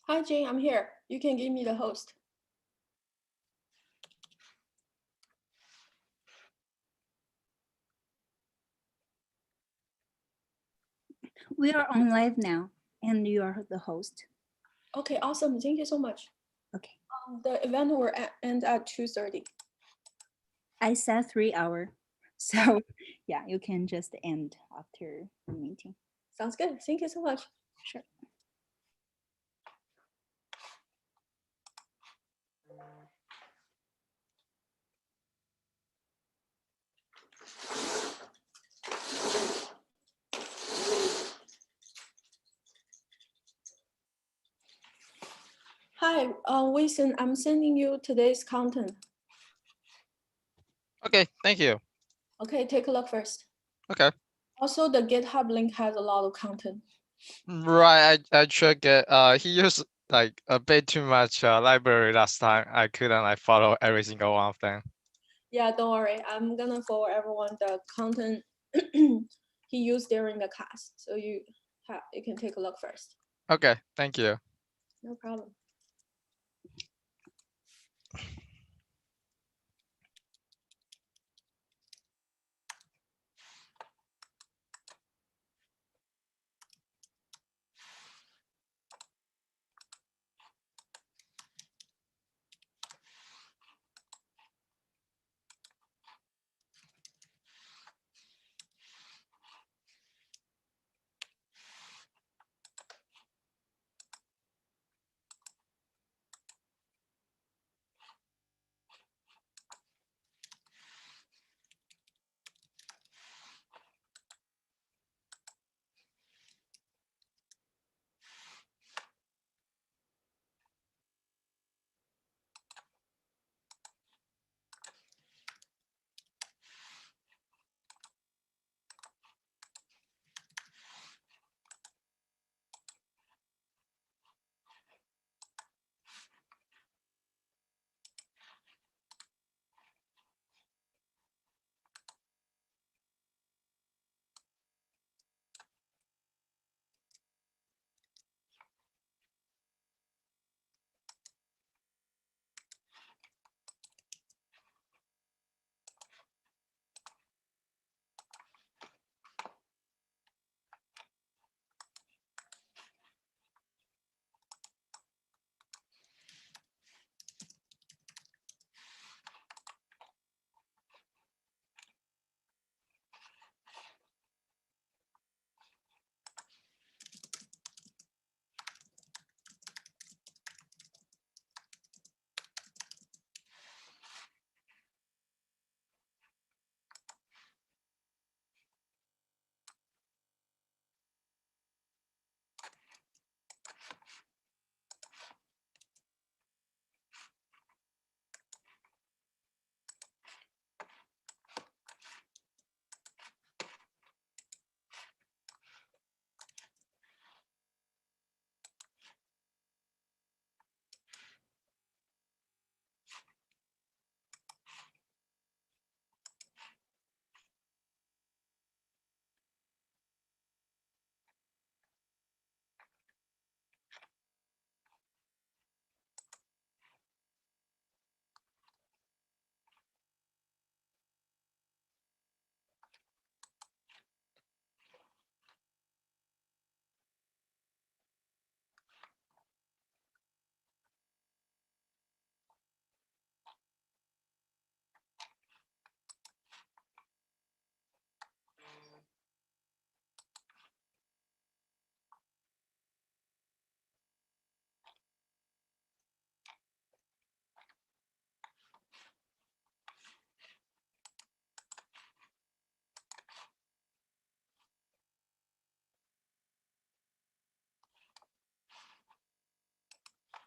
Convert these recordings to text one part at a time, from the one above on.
Hi, Jane, I'm here. You can give me the host. We are on live now, and you are the host. Okay, awesome. Thank you so much. Okay. The event will end at 2:30. I said 3 hour. So yeah, you can just end after the meeting. Sounds good. Thank you so much. Sure. Hi, Wilson, I'm sending you today's content. Okay, thank you. Okay, take a look first. Okay. Also, the GitHub link has a lot of content. Right, I checked it. He used like a bit too much library last time. I couldn't like follow every single one of them. Yeah, don't worry. I'm gonna forward everyone the content he used during the class, so you can take a look first. Okay, thank you. No problem.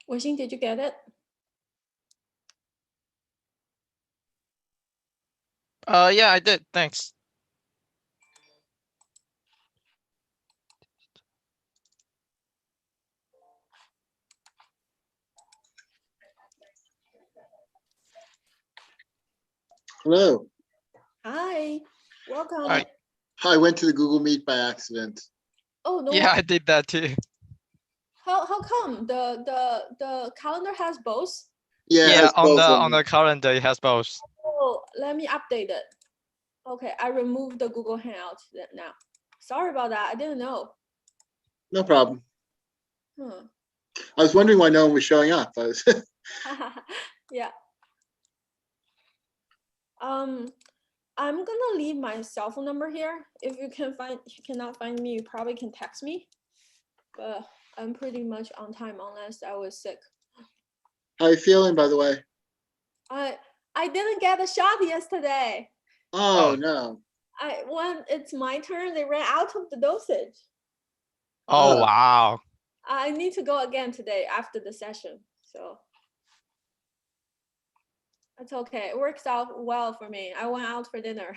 Wishing, did you get it? Yeah, I did. Thanks. Hello. Hi, welcome. Hi. I went to the Google Meet by accident. Oh, no. Yeah, I did that too. How come the calendar has both? Yeah, it Yeah, has on both of the them. calendar it has both. Oh, let me update it. Okay, I removed the Google Hangout now. Sorry about that. I didn't know. No problem. Hmm. I was wondering why no one was showing up. I was Yeah. I'm gonna leave my cell phone number here. If you cannot find me, you probably can text me. But I'm pretty much on time unless I was sick. How are you feeling, by the way? I didn't get a shot yesterday. Oh, Oh. no. When it's my turn, they ran out of the dosage. Oh, Oh. wow. I need to go again today after the session. So it's okay. It works out well for me. I went out for dinner.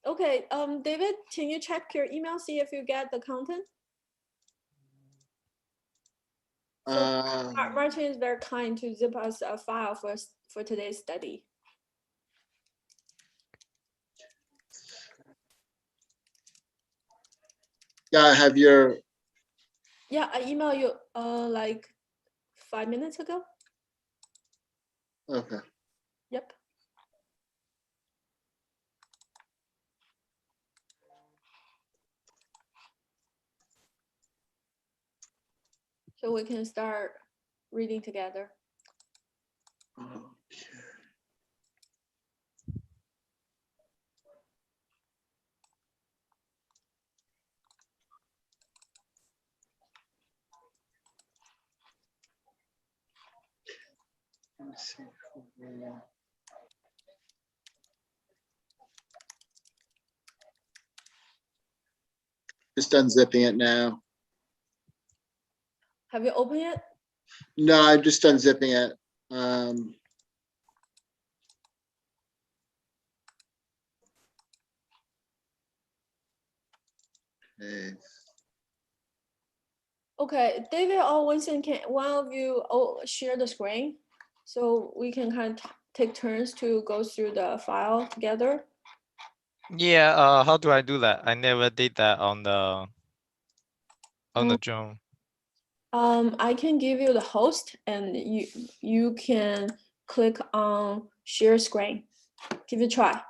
Okay, David, can you check your email, see if you get the content? Martin is very kind to zip us a file for today's study. Yeah, I have your. Yeah, I emailed you like 5 minutes ago. Okay. Yep. So we can start reading together. Let me see. Just unzipping it now. Have you opened it? No, I'm just unzipping it. Okay. Okay, David or Winston, can one of you share the screen so we can kind of take turns to go through the file together? Yeah, how do I do that? I never did that on the Zoom. I can give you the host and you can click on share screen. Give it a try.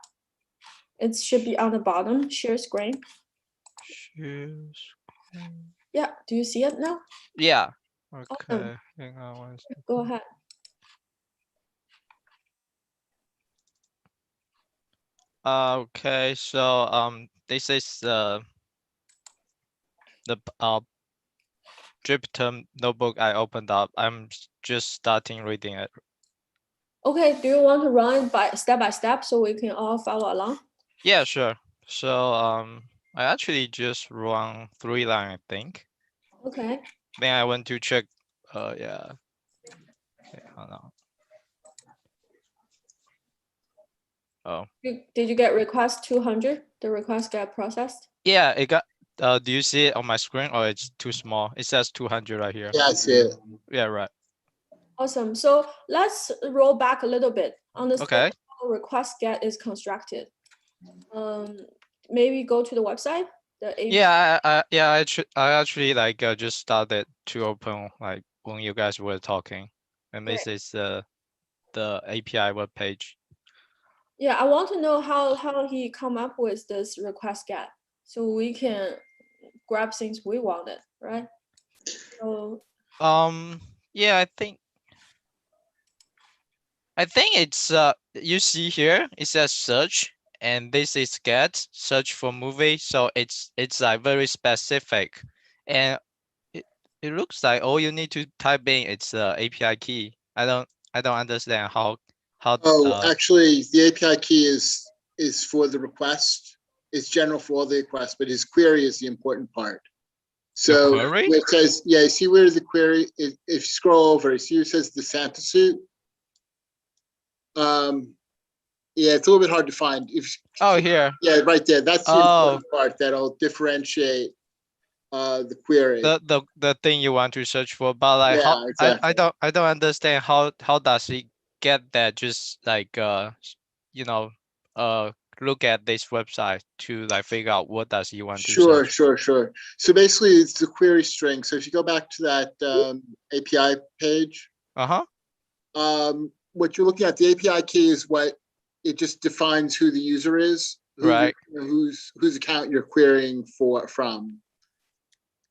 It should be on the bottom, share screen. Yeah, do you see it now? Yeah. Awesome. Okay. Hang on one second. Go ahead. Okay, so this is the drip term notebook I opened up. I'm just starting reading it. Okay, do you want to run it by step so we can all follow along? Yeah, sure. So I actually just run 3 lines, I think. Okay. Then I went to check. Yeah. Okay, hold on. Oh. Did you get request 200? The request get processed? Yeah, it got. Do you see it on my screen or it's too small? It says 200 right here. Yeah, I see it. Yeah, right. Awesome. So let's roll back a little bit. Understand Okay. how request get is constructed. Maybe go to the website. The API. Yeah, I actually like just started to open like when you guys were talking, and this is the API web page. Yeah, I want to know how he come up with this request get, so we can grab things we wanted, right? So Yeah, I think it's you see here it says search, and this is get search for movie, so it's like very specific, and it looks like all you need to type in it's API key. I don't understand how Oh, actually, the API key is for the request. It's general for all the requests, but his query is the important part. So query? where it says, yeah, you see where the query is, if you scroll over, you see where it says the Santa suit. Yeah, it's a little bit hard to find. Here. Yeah, right there. That's the important part that'll differentiate the query. The thing you want to search for, but like Yeah, exactly. I don't understand how does it get that just like you know look at this website to like figure out what does he want to Sure, search. sure. So basically, it's the query string. So if you go back to that API page, Uh-huh. what you're looking at, the API key is what it just defines who the user is, Right. whose account you're querying from.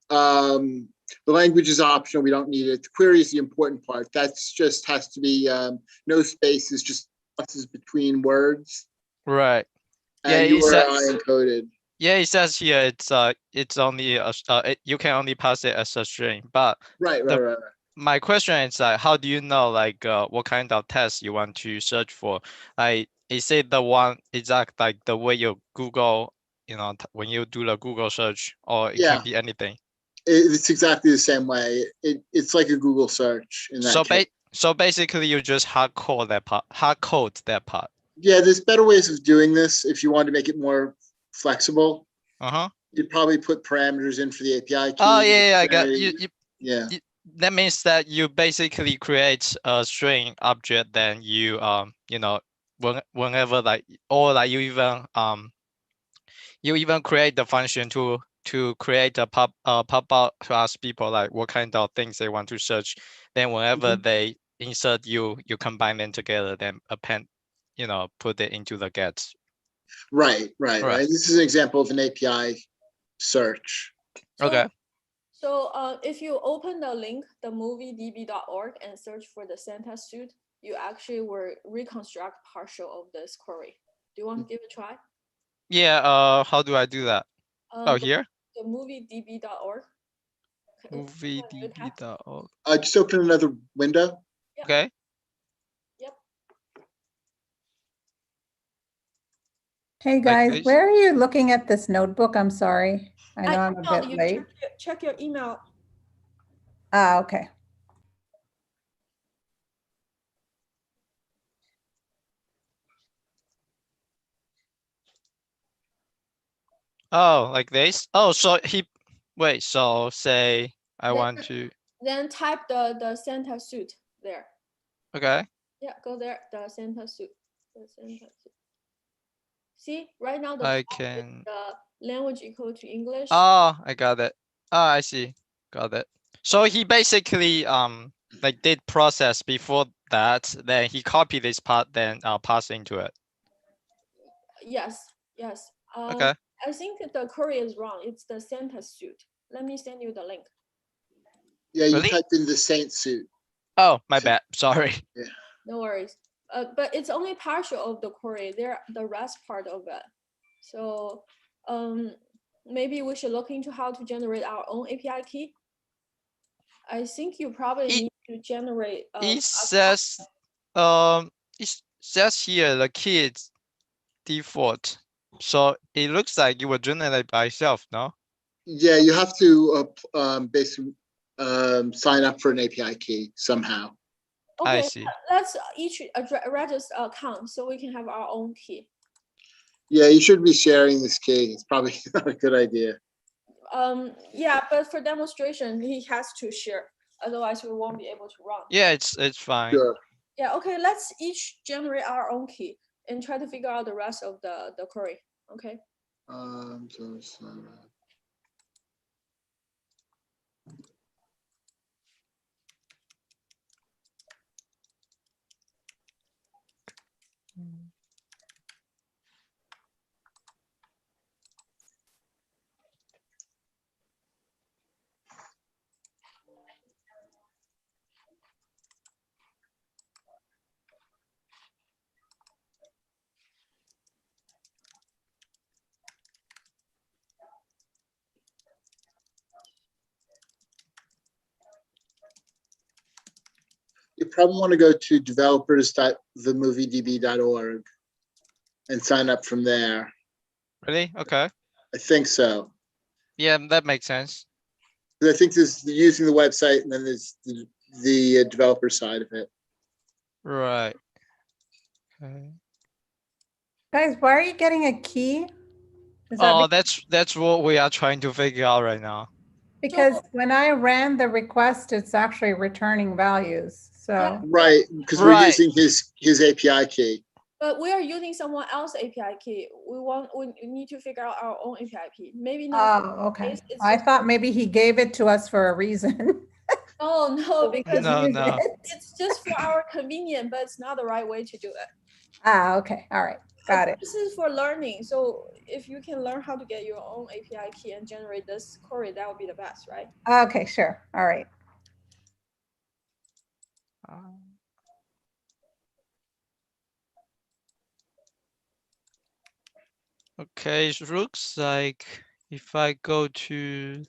The language is optional. We don't need it. The query is the important part. That's just has to be no spaces, just pluses between words. Right. And Yeah, it says, URI encoded. yeah, it says here it's only you can only pass it as a string. But Right. my question is like, how do you know like what kind of test you want to search for? Like, is it the one exact like the way you Google, when you do the Google search, or it Yeah. can be anything? It's exactly the same way. It's like a Google search in that case. So basically, you just hard code that part. Yeah, there's better ways of doing this if you want to make it more flexible. Uh-huh. You'd probably put parameters in for the API key. Oh yeah, I got you. Yeah. That means that you basically create a string object, then you whenever like, or like you even create the function to create a pop up to ask people like what kind of things they want to search. Then whenever they insert you combine them together, then append, put it into the get. Right. This is an example of an API search. Okay. So if you open the link, the moviedb.org, and search for the Santa suit, you actually will reconstruct partial of this query. Do you want to give it a try? Yeah, how do I do that? Here? The moviedb.org. Moviedb.org. Just open another window. Okay. Yep. Hey guys, this? where are you looking at this notebook? I'm sorry. I know I'm a emailed bit you. late. Check your email. Okay. Oh, like this? Oh, so so say I Then- want to, Then type the Santa suit there. okay. Yeah, go there, the Santa suit. The Santa suit. See, right now the I top is can, the language equal to English. oh, I got it. Oh, I see. Got it. So he basically like did process before that, then he copied this part, then pass into it. Yes. Okay. I think the query is wrong. It's the Santa suit. Let me send you the link. Yeah, you Really? typed in the saint suit. Oh, my bad. Sorry. No worries. But it's only partial of the query. There, the rest part of it. So maybe we should look into how to generate our own API key. I think you probably need to generate. It says here the key is default. So it looks like you were generate by yourself, no? Yeah, you have to basically sign up for an API key somehow. Okay, I see. let's each register account so we can have our own key. Yeah, you should be sharing this key. It's probably not a good idea. Yeah, but for demonstration, he has to share. Otherwise, we won't be able to run. Yeah, it's fine. Sure. Yeah, okay, let's each generate our own key and try to figure out the rest of the query. Okay. You probably want to go to developers.themoviedb.org and sign up from there. Really? Okay. I think so. Yeah, that makes sense. I think there's using the website and then there's the developer side of it. Right. Okay. Guys, why are you getting a key? Is that Oh, that's what we are trying to figure out right now. because when I ran the request, it's actually returning values. So Right, because we're Right. using his API key. But we are using someone else's API key. We need to figure out our own API key. Maybe not. Oh, okay. It's I just- thought maybe he gave it to us for a reason. Oh no, We because could No, use no. it. it's just for our convenience, but it's not the right way to do it. Ah, okay. All right. Got it. This is for learning. So if you can learn how to get your own API key and generate this query, that would be the best, right? Okay, sure. All right. Okay, it looks like if I go to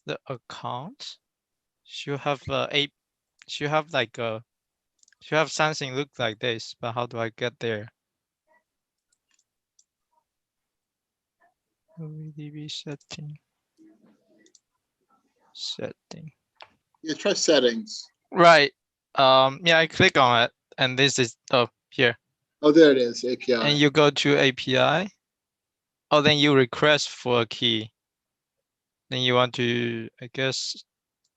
the account, should have should have like a should have something look like this, but how do I get there? DB setting. You try settings. Right. Yeah, I click on it, and this is here, Oh, there it is, API. and you go to API. Oh, then you request for a key. Then you want to, I guess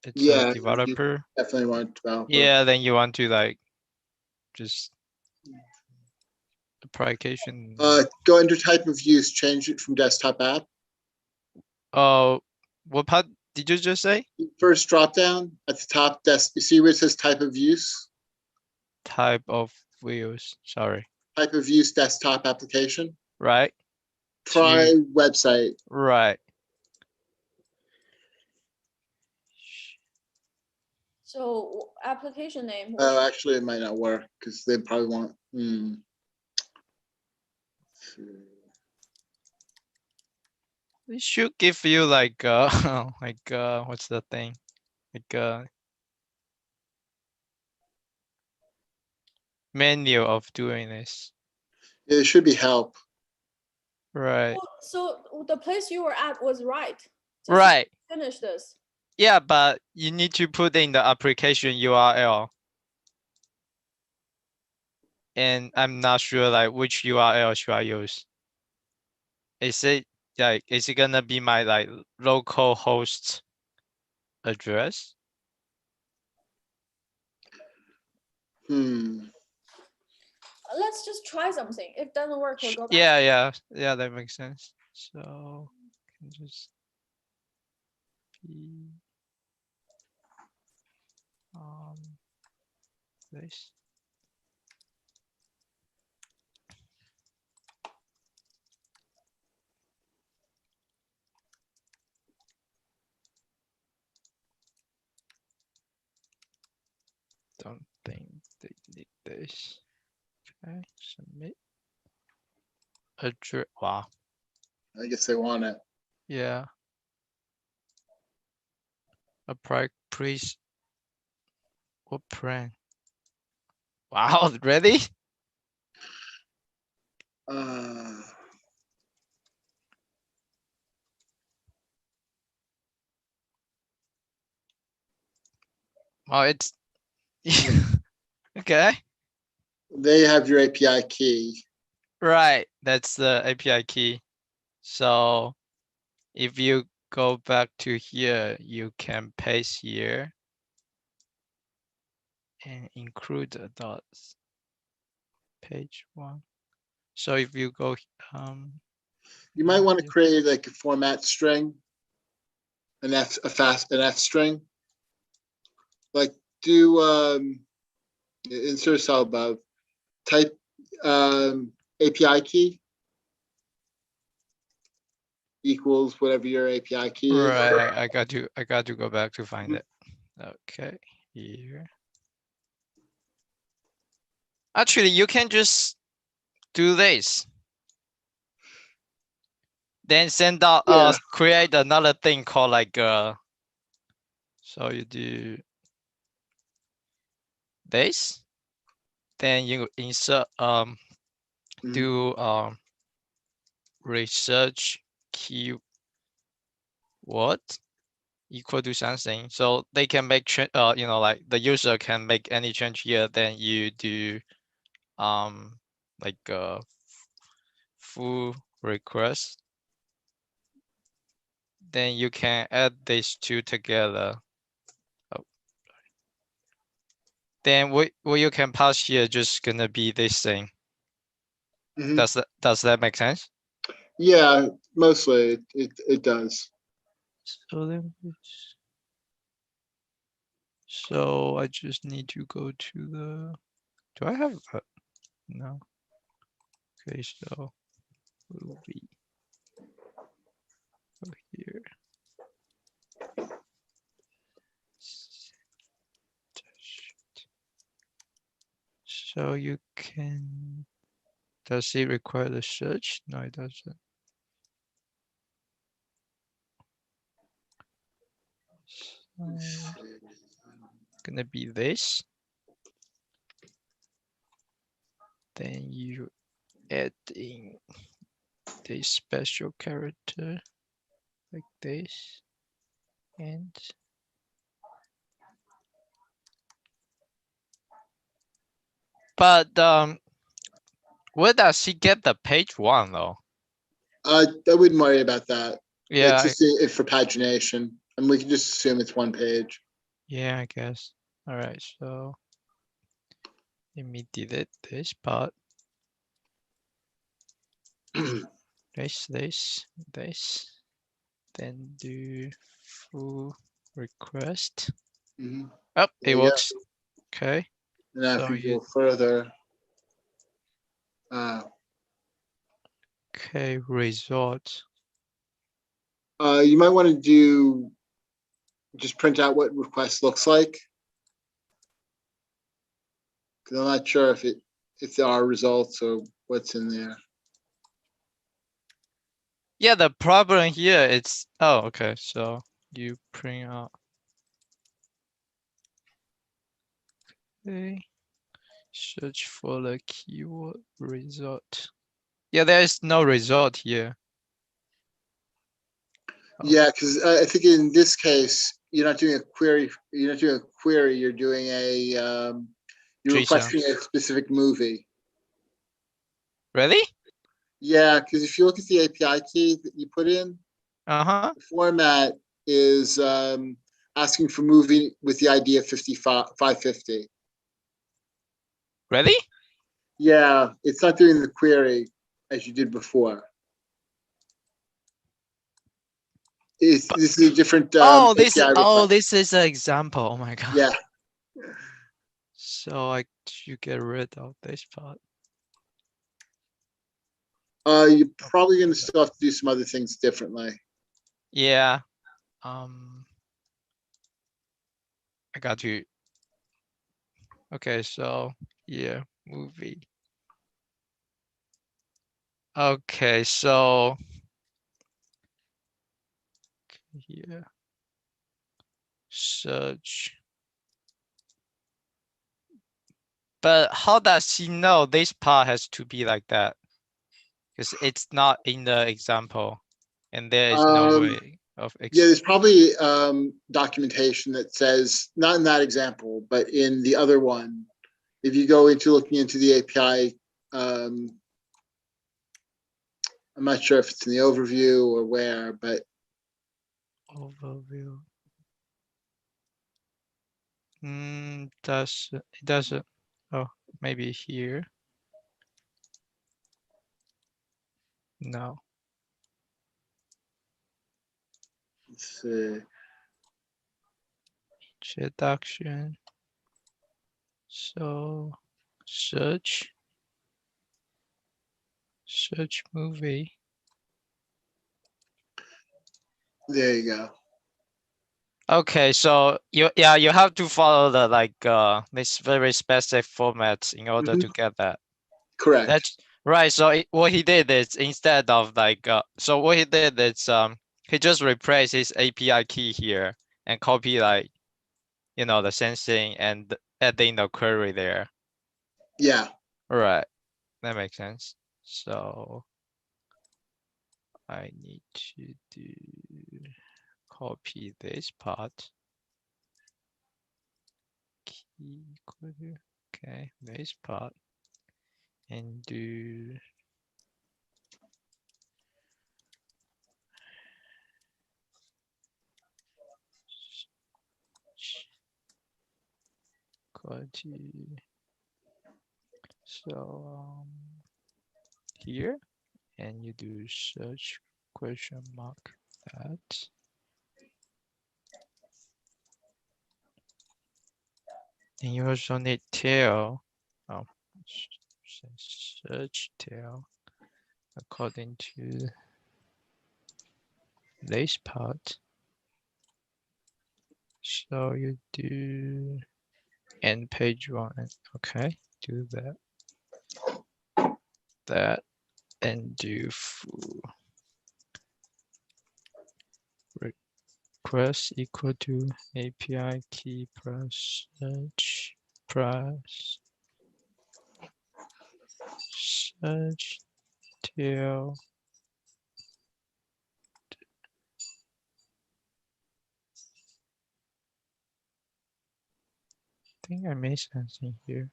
it's Yeah, a you developer. definitely want developer. Yeah, then you want to like just application. Go under type of use, change it from desktop app. Oh, what part did you just say? First drop down at the top, you see where it says type of use? Type of views. Sorry. Type of use desktop application. Right. Try website. Right. So application name. Oh, actually, it might not work because they probably want. It should give you like like what's the thing? Like menu of doing this. It should be help. Right. So the place you were at was right. Just Right. finish this. Yeah, but you need to put in the application URL. And I'm not sure like which URL should I use. Is it like is it gonna be my like local host address? Let's just try something. If it doesn't work, we'll go back. Yeah, that makes sense. So can just be this. Don't think they need this. Okay, submit. Address. Wow. I guess they want it. Yeah. Apply, please. What brand? Wow, ready? Oh, it's okay. They have your API key. Right, that's the API key. So if you go back to here, you can paste here and include the dots. Page 1. So if you go, You might want to create like a format string, an F string. Like do insert cell above. Type API key equals whatever your API key is. right, I got to go back to find it. Okay, here. Actually, you can just do this. Then send out Yeah. create another thing called like so you do this, then you insert do research keyword equal to something, so they can make you know, like the user can make any change here. Then you do like full request, then you can add these two together. Oh, then what you can pass here just gonna be this thing. Mhm. Does that make sense? Yeah, mostly it does. So I just need to go to the. Do I have a, no? Okay, so will be go here. So you can. Does it require the search? No, it doesn't. So, gonna be this. Then you add in this special character like this, and but where does he get the page one though? I wouldn't worry about that. Yeah, It's just for pagination, and we can just assume it's one page. yeah, I guess. All right, so let me delete this part. This, then do full request. Mhm. Oh, There it you go. works. Okay. And now So if we you go further, okay result. you might want to do just print out what request looks like. Because I'm not sure if there are results or what's in there. Yeah, the problem here it's oh okay. So you print out. Okay. Search for the keyword result. Yeah, there is no result here. Oh. Yeah, because I think in this case, you're not doing a query. You're not doing a query. You're doing you're JSON. requesting a specific movie. Really? Yeah, because if you look at the API key that you put in, Uh-huh. the format is asking for movie with the ID of 550. Really? Yeah, it's not doing the query as you did before. This is a different Oh, API request. this is an example. Oh my god. Yeah, So I should get rid of this part. you're probably going to still have to do some other things differently. Yeah. I got to. Okay, so yeah, movie. Okay, so here search. But how does he know this part has to be like that? Because it's not in the example, and there is no way of. Yeah, there's probably documentation that says, not in that example, but in the other one, if you go into looking into the API, I'm not sure if it's in the overview or where, but Overview. It doesn't. Oh, maybe here. No. let's see. Introduction. So search movie. There you go. Okay, so you have to follow the this very specific format in order to get that. Correct. That's right. So what he did is instead of so what he did is he just replaced his API key here and copy the sensing and adding the query there. Yeah. Right, that makes sense. So I need to copy this part. Key query. Okay, this part and do quality. So here, and you do search question mark that. And you also need tail. Oh, search tail according to this part. So you do end page 1. Okay, do that, and do full request equal to API key plus search tail. I think I missed something here.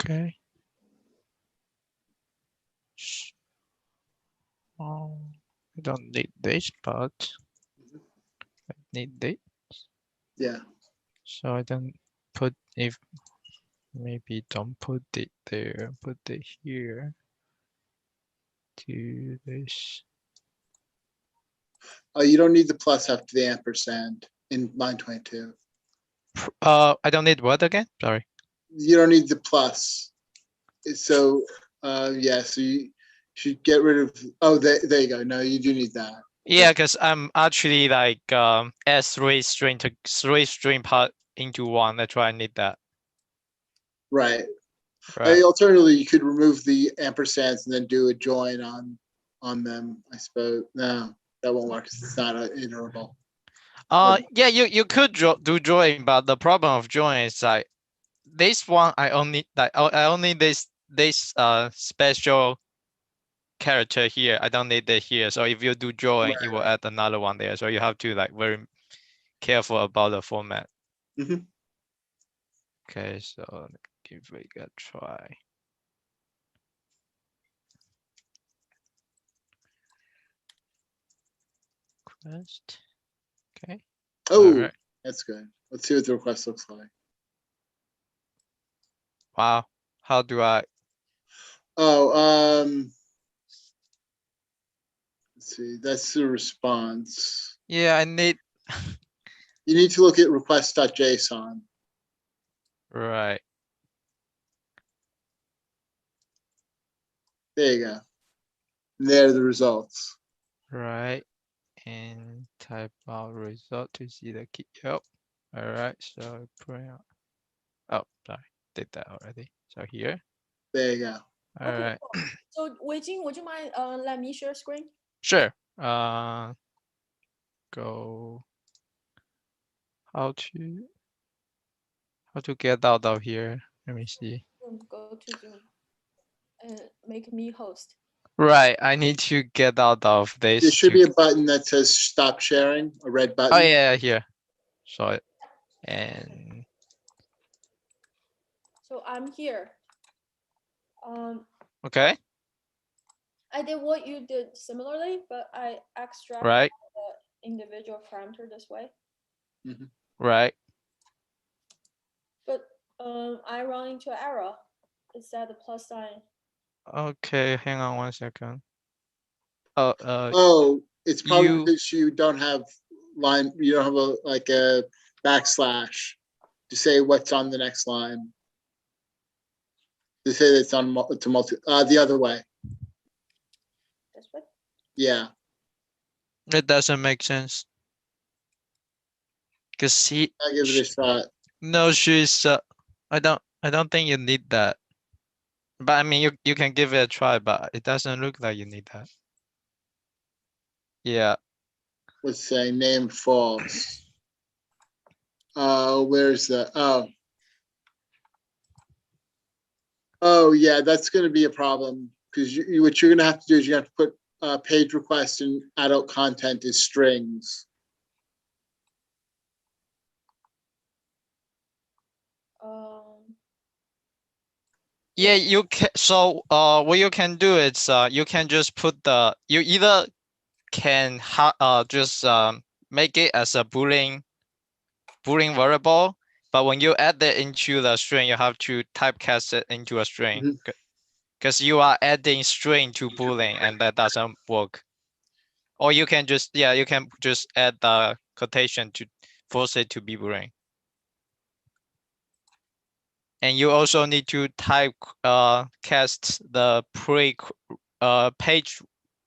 Okay. I don't need this part. I need this. Yeah. So I don't put, if maybe don't put it there, put it here. Do this. Oh, you don't need the plus after the ampersand in line 22. I don't need what again? Sorry. You don't need the plus. So, yeah, so you should get rid of, oh, there you go. No, you do need that. Yeah, because I'm actually like add three string part into one. That's why I need that. Right. Right. Alternatively, you could remove the ampersands and then do a join on them, I suppose. No, that won't work 'cause it's not iterable. Yeah, you could do join, but the problem of join is like this one I only this special character here. I don't need it here. So if you do join, it will add another one there. So you have to like very careful about the format. Mhm. Okay, so give it a try. Request. Okay. Oh, Alright. that's good. Let's see what the request looks like. Wow. How do I? Oh, let's see. That's the response. Yeah, I need. You need to look at request.json. Right. There you go. And there are the results. Right. And type out result to see the key. Yep. All right. So print out. Oh, sorry. Did that already. So here. There you go. All Okay, right. cool. So Wei-Jing, would you mind let me share screen? Sure. Go. How to get out of here? Let me see. Go to Zoom and make me host. Right. I need to get out of this. There should be a button that says stop sharing, a red button. Oh yeah, here. Saw it. And So I'm here. okay. I did what you did similarly, but I extract Right. the individual parameter this way. Right. But I run into an error. It said the plus sign. Okay. Hang on 1 second. Oh. Oh, it's probably You. because you don't have line, you don't have like a backslash to say what's on the next line. To say that it's on to multi, the other way. This way. Yeah. It doesn't make sense. Cause he. I'll give it a shot. No, she's. I don't think you need that. But I mean, you can give it a try, but it doesn't look like you need that. Yeah. Let's say name false. Where's the, oh yeah, that's gonna be a problem because what you're gonna have to do is you have to put page request and adult content as strings. Um. Yeah, you can. So what you can do is you can just put you either can just make it as a Boolean variable, but when you add it into the string, you have to typecast it into a string Mhm. because you are adding string to Boolean and that doesn't work. Or you can just add the quotation to force it to be Boolean. And you also need to cast the page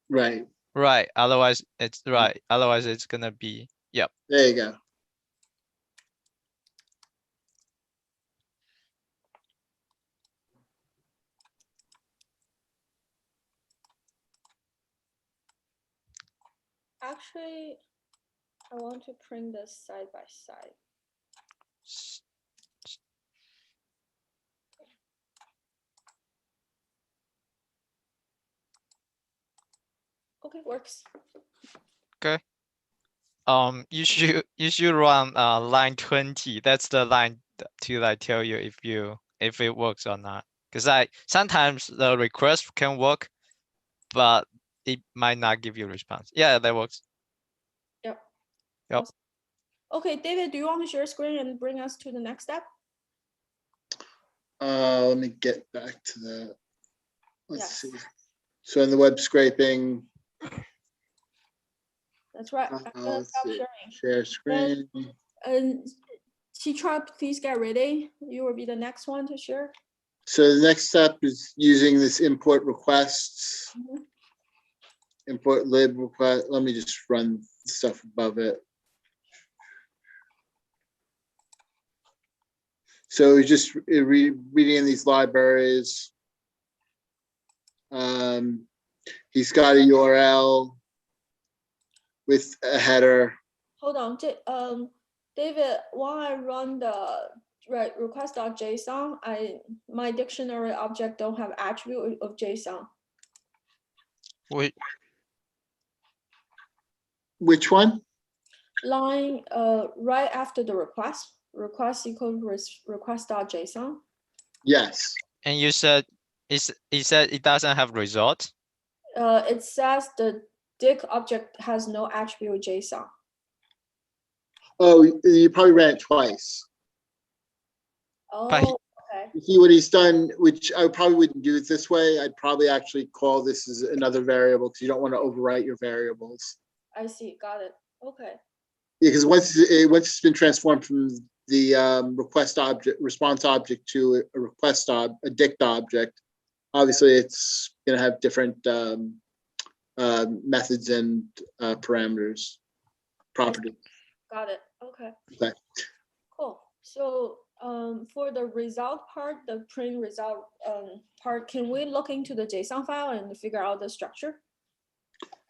Right. right. Otherwise it's right. Otherwise it's gonna be yep. There you go. Actually, I want to print this side by side. Okay, works. Okay. You should run line 20. That's the line to like tell you if it works or not. Because sometimes the request can work, but it might not give you a response. Yeah, that works. Yep. Yep. Awesome. Okay, David, do you want to share screen and bring us to the next step? Let me get back to that. Let's Yes. see. So in the web scraping, That's right. I'm gonna let's stop see. sharing. Share screen. And Citra, please get ready. You will be the next one to share. So the next step is using this import requests, Mhm. import lib request. Let me just run the stuff above it. So we're just reading in these libraries. He's got a URL with a header. Hold on, David, while I run the request.json, my dictionary object don't have attribute of JSON. Wait, Which one? Line right after the request equals request.json. Yes. and you said it doesn't have result. It says the dict object has no attribute JSON. Oh, you probably ran it twice. But Oh, okay. You see what he's done, which I probably wouldn't do it this way. I'd probably actually call this as another variable because you don't want to overwrite your variables. I see. Got it. Okay. Yeah, because once it's been transformed from the response object to a dict object, obviously it's going to have different methods and parameters, properties. Got it. Okay. Okay. Cool. So for the result part, the print result part, can we look into the JSON file and figure out the structure?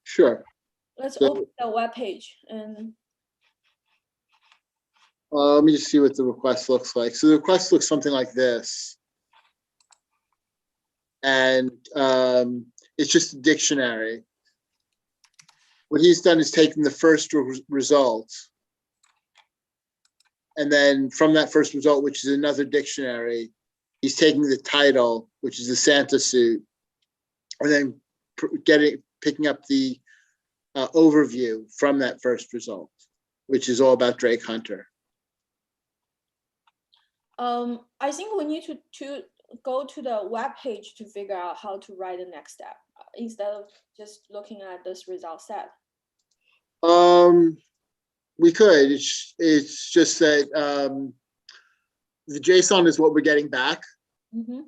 Sure. Let's So- open the web page and Let me just see what the request looks like. So the request looks something like this. And it's just a dictionary. What he's done is taken the first result. And then from that first result, which is another dictionary, he's taking the title, which is the Santa suit, and then picking up the overview from that first result, which is all about Drake Hunter. I think we need to go to the web page to figure out how to write the next step instead of just looking at this result set. We could. It's just that the JSON is what we're getting back. Mm-hmm.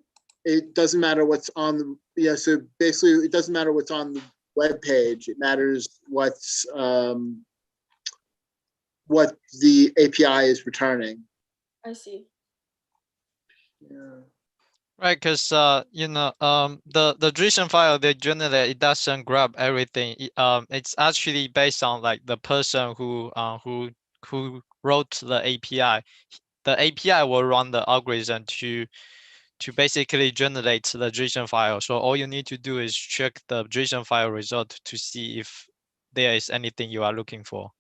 It doesn't matter what's on the so basically it doesn't matter what's on the web page. It matters what the API is returning. I see. Yeah. Right, because the JSON file they generate, it doesn't grab everything. It's actually based on like the person who wrote the API. The API will run the algorithm to basically generate the JSON file. So all you need to do is check the JSON file result to see if there is anything you are looking for.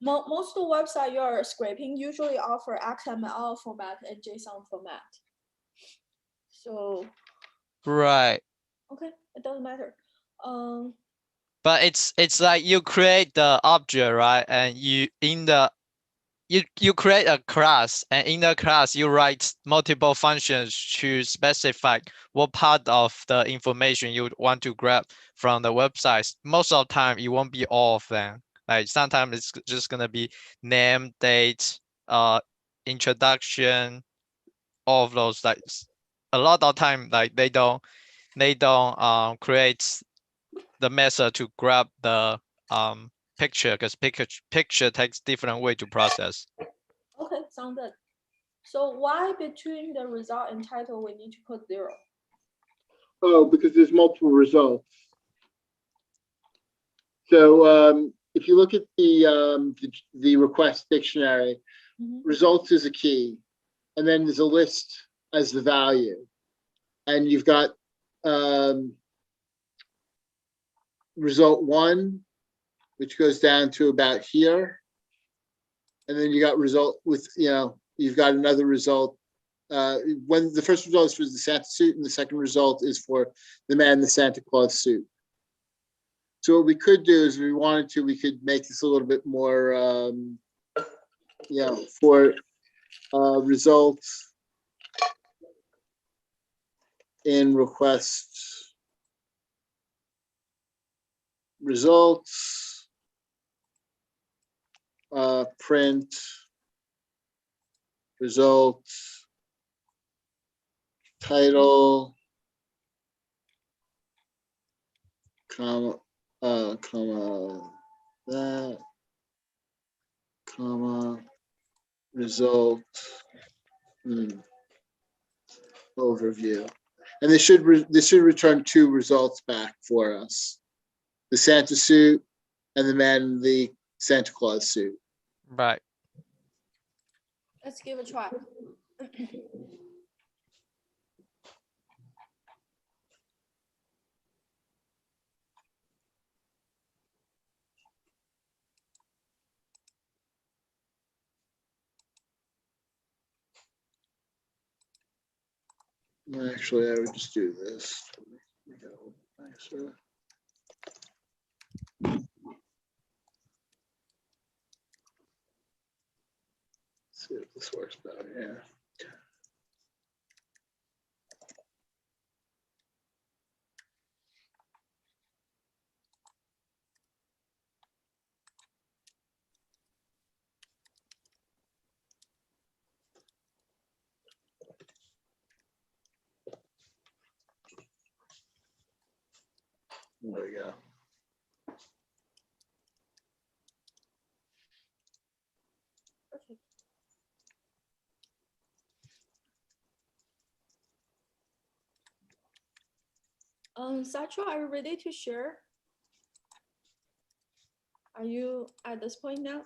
Most of the website you're scraping usually offer XML format and JSON format. So Right. Okay, it doesn't matter. But it's like you create the object, right? And you create a class, and in the class you write multiple functions to specify what part of the information you want to grab from the website. Most of the time, it won't be all of them. Like sometimes it's just gonna be name, date, introduction, all of those. Like a lot of time, like they don't create the method to grab the picture, because picture takes different way to process. Okay, sound good. So why between the result and title we need to put 0? Oh, because there's multiple results. So if you look at the request dictionary, results is a key, and then there's a list as the value, and you've got result 1, which goes down to about here, and then you got result with you've got another result. When the first result is for the Santa suit, and the second result is for the man in the Santa Claus suit. So what we could do is, if we wanted to, we could make this a little bit more, for results in request results, print results, title, comma, that, comma, result, overview. And this should return 2 results back for us: the Santa suit and the man in the Santa Claus suit. Right. Let's give it a try. Actually, I would just do this. Make it a little nicer. See if this works better. Yeah. There we go. Perfect. Satra, are you ready to share? Are you at this point now?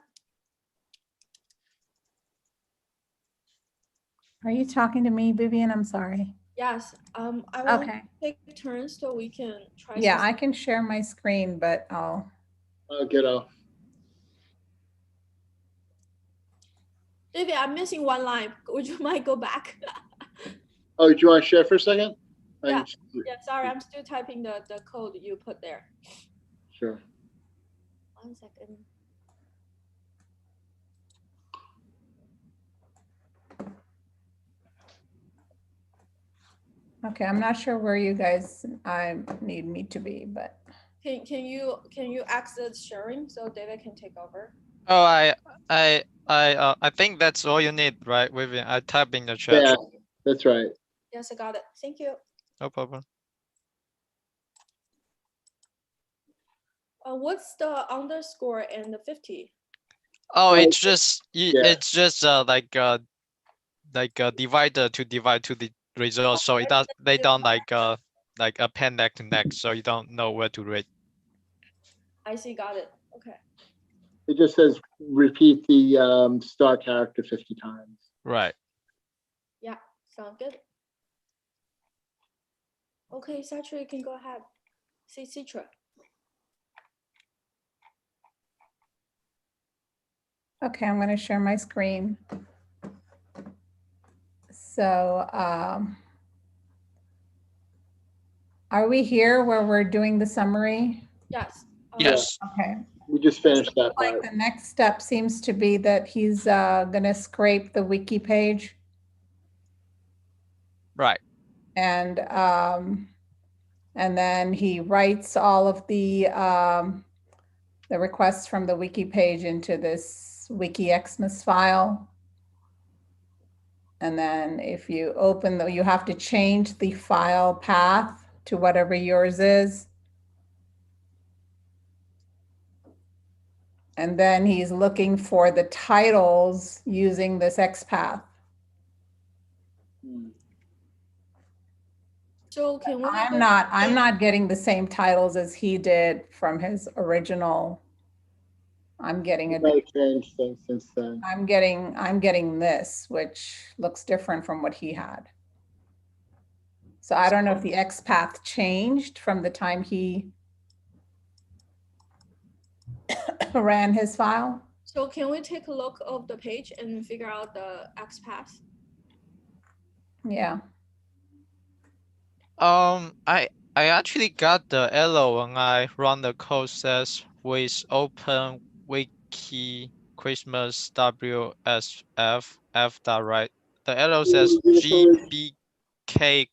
Are you talking to me, Vivian? I'm sorry. Yes. I want Okay. to take turns so we can try. Yeah, some I can share my screen, but I'll. Get off. Vivian, I'm missing one line. Would you mind go back? Oh, do you want to share for a second? Yeah. Yeah, sorry, I'm still typing the code you put there. Sure. 1 second. Okay, I'm not sure where you guys need me to be, but. Can you exit sharing so David can take over? Oh, I think that's all you need, right, Vivian? I type in the chat. Yeah, that's right. Yes, I got it. Thank you. No problem. What's the underscore and the 50? Oh, Oh, it's just yeah. it's just like a divider to divide to the result, so they don't like append neck to neck, so you don't know where to read. I see, got it. Okay. It just says repeat the star character 50 times. Right. Yeah, sound good. Okay, Satra, you can go ahead. See Citra. Okay, I'm going to share my screen. So Are we here where we're doing the summary? Yes. Yes. Okay. We just finished that Like part. the next step seems to be that he's gonna scrape the wiki page Right. and then he writes all of the requests from the wiki page into this wiki Xmas file. And then if you open you have to change the file path to whatever yours is. And then he's looking for the titles using this XPath. Hmm. So can we? I'm not getting the same titles as he did from his original. I'm getting We a might have changed things since then. I'm getting this, which looks different from what he had. So I don't know if the XPath changed from the time he ran his file. So can we take a look of the page and figure out the XPath? Yeah. I actually got the error when I run the code says with open wiki Christmas WSF f.write. The error says GBK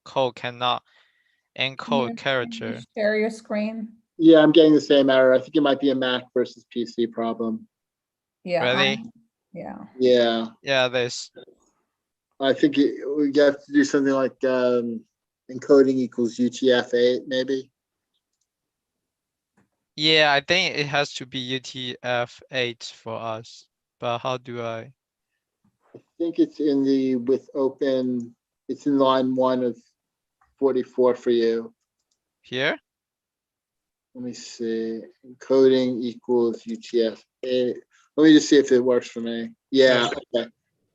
code cannot encode Can you character. share your screen? Yeah, I'm getting the same error. I think it might be a Mac versus PC problem. Yeah. Really? Yeah. Yeah, Yeah, this. I think we have to do something like encoding equals UTF-8, maybe. Yeah, I think it has to be UTF-8 for us. But how do I? I think it's in the with open. It's in line 1 of 44 for you. Here? Let me see. Encoding equals UTF-8. Let me just see if it works for me. Yeah, okay.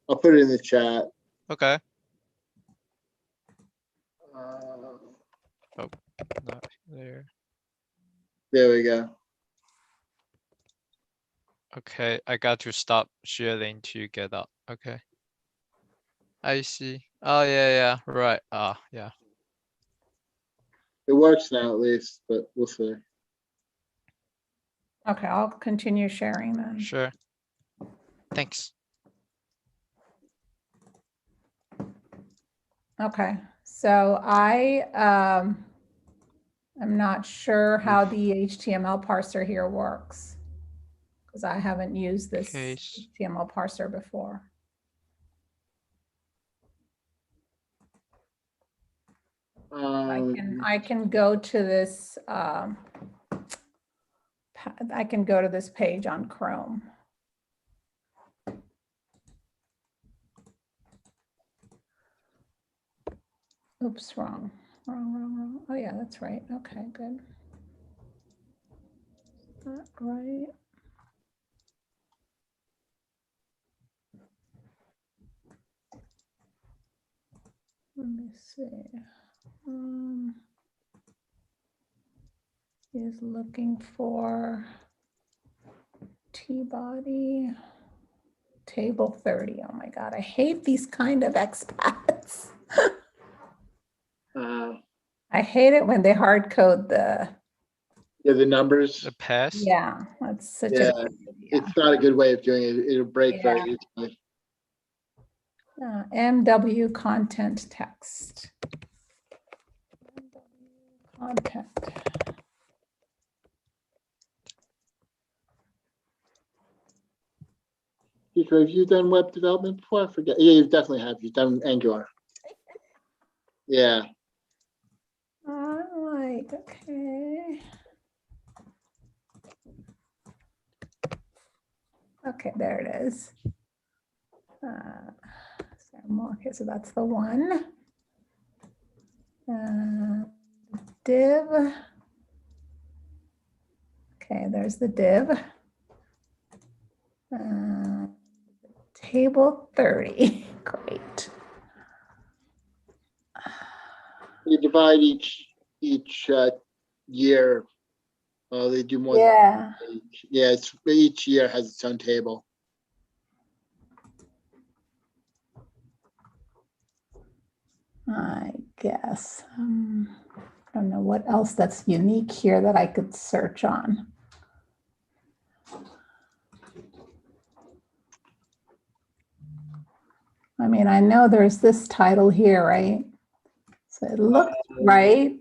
I'll put it in the chat. Okay. Uh, Not there. there we go. Okay, I got to stop sharing to get out. Okay. I see. Oh yeah, right. Yeah. It works now at least, but we'll see. Okay, I'll continue sharing then. Sure. Thanks. Okay, so I'm not sure how the HTML parser here works because I haven't used this Case. HTML parser before. I can go to this. I can go to this page on Chrome. Oops, wrong. Oh yeah, that's right. Okay, good. Not right. Let me see. Is looking for T-body table 30. Oh my God, I hate these kind of expats. I hate it when they hard code the. Yeah, the numbers. The pass. Yeah, that's such Yeah, a. it's not a good way of doing it. It'll break Yeah. very easily. MW content text. Content. Have you done web development before? I forget. Yeah, you definitely have. You've done Angular. Yeah. All right, okay. Okay, there it is. Okay, so that's the one. Div. Okay, there's the div. Table 30. Great. You divide each year. They do more. Yeah. Yeah, it's each year has its own table. I guess. I don't know what else that's unique here that I could search on. I mean, I know there's this title here, right? So it looks right.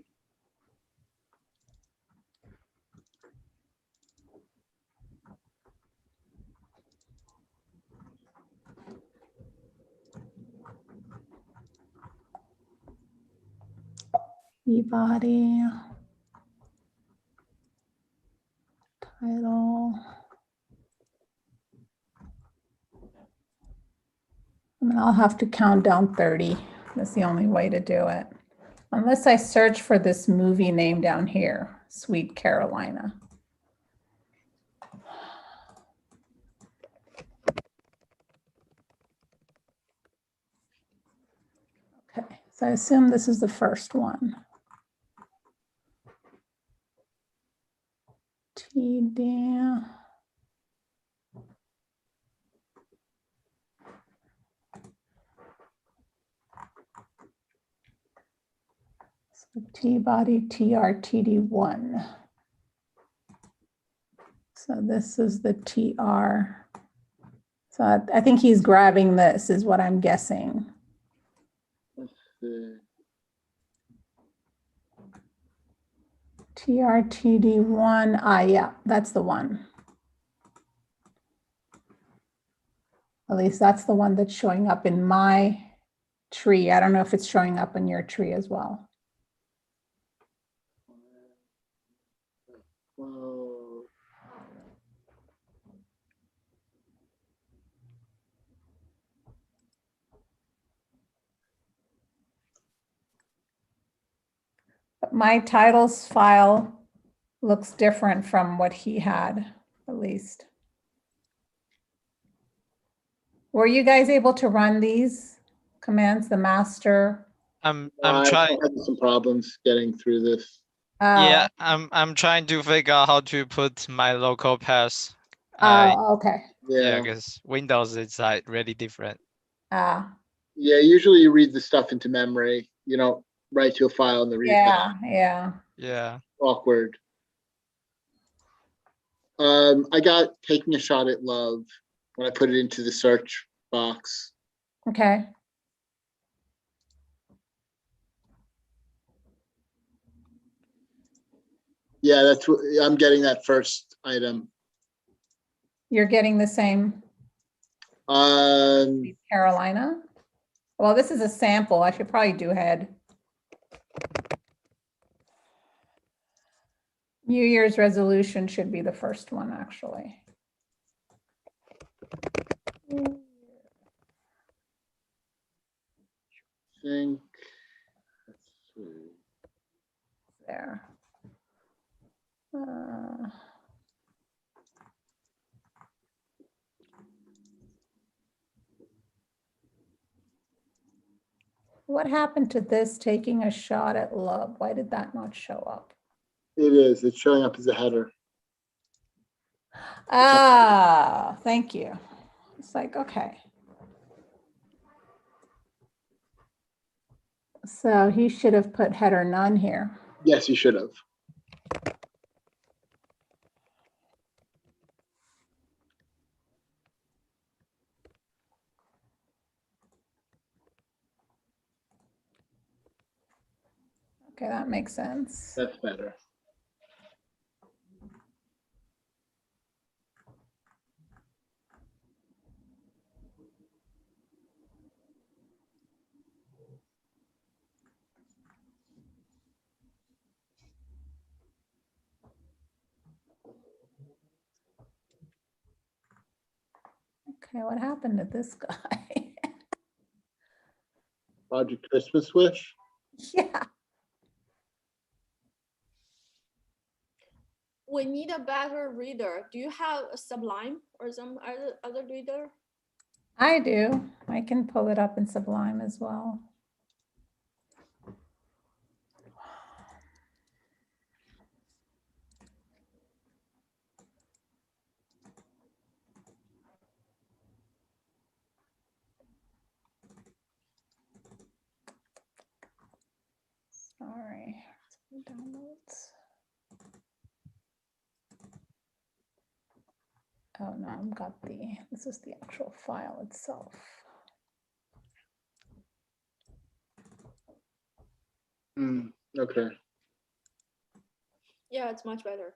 Body title. I mean, I'll have to count down 30. That's the only way to do it. Unless I search for this movie name down here, Sweet Carolina. Okay, so I assume this is the first one. T-D. So T-body TRTD1. So this is the TR. So I think he's grabbing this is what I'm guessing. Let's see. TRTD1, yeah, that's the one. At least that's the one that's showing up in my tree. I don't know if it's showing up in your tree as well. Whoa. But my titles file looks different from what he had, at least. Were you guys able to run these commands, the master? I'm I'm trying. having some problems getting through this. Yeah, I'm trying to figure out how to put my local path. Okay. Yeah, Yeah. because Windows is like really different. Yeah, usually you read the stuff into memory. You don't write to a file and then read it back. Yeah. Yeah. Awkward. I got taking a shot at love when I put it into the search box. Okay. Yeah, that's what I'm getting, that first item. You're getting the same Um, Carolina? Well, this is a sample. I should probably do head. New Year's resolution should be the first one, actually. think. Let's see. There. What happened to this taking a shot at love? Why did that not show up? It is. It's showing up as a header. Ah, thank you. It's like, okay. So he should have put header none here. Yes, you should have. Okay, that makes sense. That's better. Okay, what happened to this guy? Project Christmas Wish. Yeah. We need a better reader. Do you have a Sublime or some other reader? I do. I can pull it up in Sublime as well. Sorry. Downloads. Oh no, I've got this is the actual file itself. Okay. Yeah, it's much better.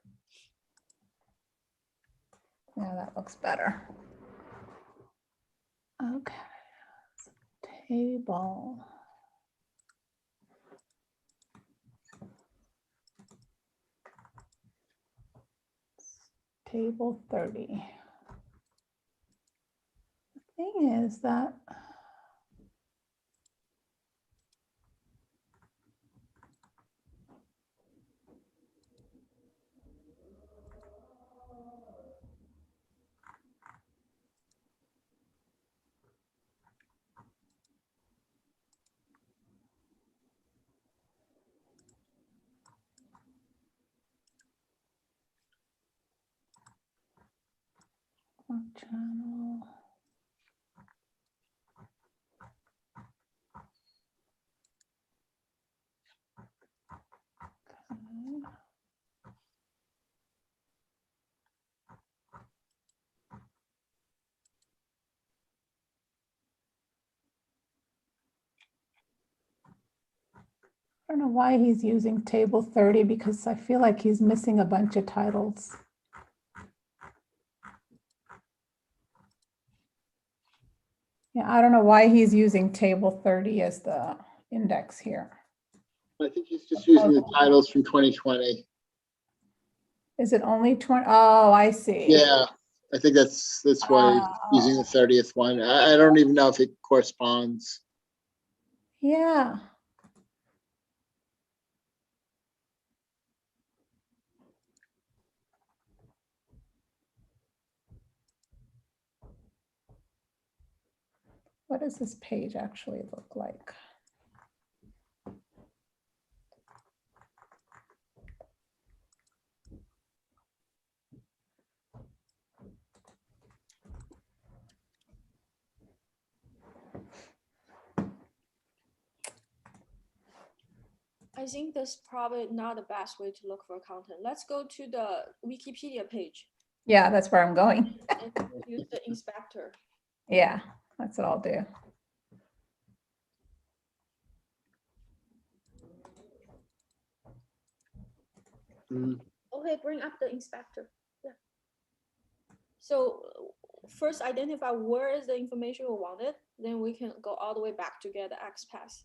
Yeah, that looks better. Okay. Table. Table 30. The thing is that channel. Okay. I don't know why he's using table 30 because I feel like he's missing a bunch of titles. Yeah, I don't know why he's using table 30 as the index here. I think he's just using the titles from 2020. Is it only 20? Oh, I see. Yeah, I think that's why he's using the 30th one. I don't even know if it corresponds. Yeah. What does this page actually look like? I think that's probably not the best way to look for content. Let's go to the Wikipedia page Yeah, that's where I'm going. and use the inspector. Yeah, that's what I'll do. Okay, bring up the inspector. Yeah. So first identify where is the information we wanted, then we can go all the way back to get the XPath.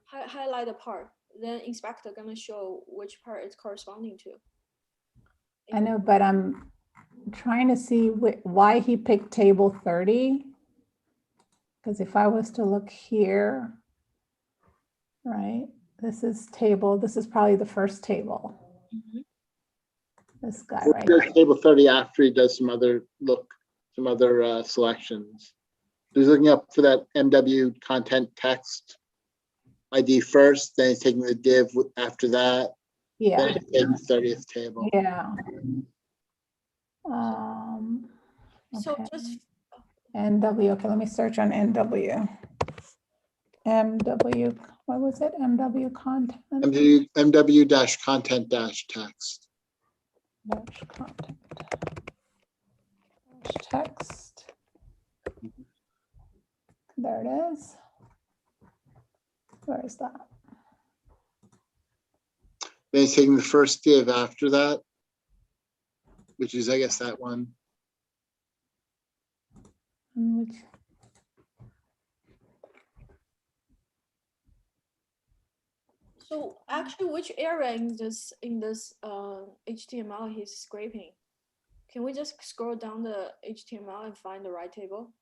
Highlight the part, then inspector gonna show which part it's corresponding to. I know, but I'm trying to see why he picked table 30. Because if I was to look here, right, this is probably the first table. Mhm. This guy He right does here. table 30 after he does some other selections. He's looking up for that MW content text ID first, then he's taking the div after that, Yeah, then he's taking the 30th table. yeah. So Okay. just NW, okay, let me search on NW. MW, what was it? MW content? MW-content-text. Dash content. Dash text. There it is. Where is that? Then he's taking the first div after that, which is, I guess, that one. Which, so actually, which area in this HTML he's scraping? Can we just scroll down the HTML and find the right table?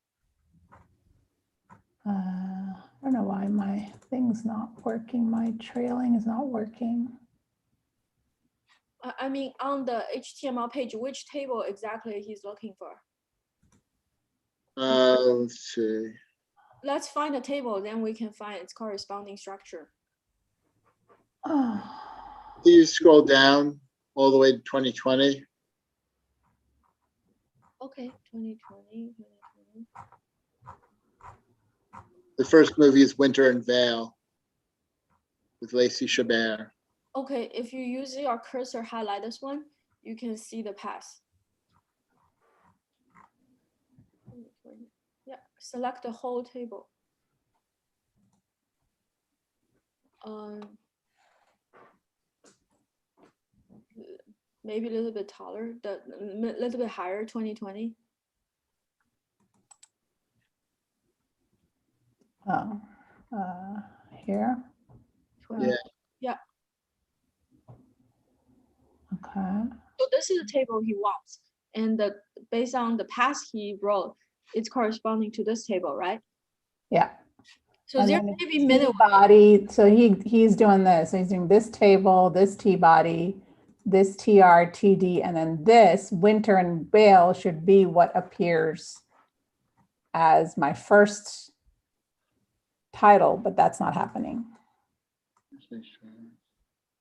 I don't know why my thing's not working. My trailing is not working. I mean, on the HTML page, which table exactly he's looking for? Let's see. Let's find a table, then we can find its corresponding structure. Oh, You scroll down all the way to 2020. Okay, 2020. The first movie is Winter and Vale. with Lacey Chabert. Okay, if you use your cursor highlight this one, you can see the pass. Yeah, select the whole table. Maybe a little bit taller, little bit higher, 2020. Oh, here. Yeah. Yeah. Okay. So this is the table he wants, and based on the pass he wrote, it's corresponding to this table, right? Yeah. So And there then may it's be minute. T-body. So he's doing this. He's doing this table, this T-body, this TR, TD, and then this winter and Bale should be what appears as my first title, but that's not happening.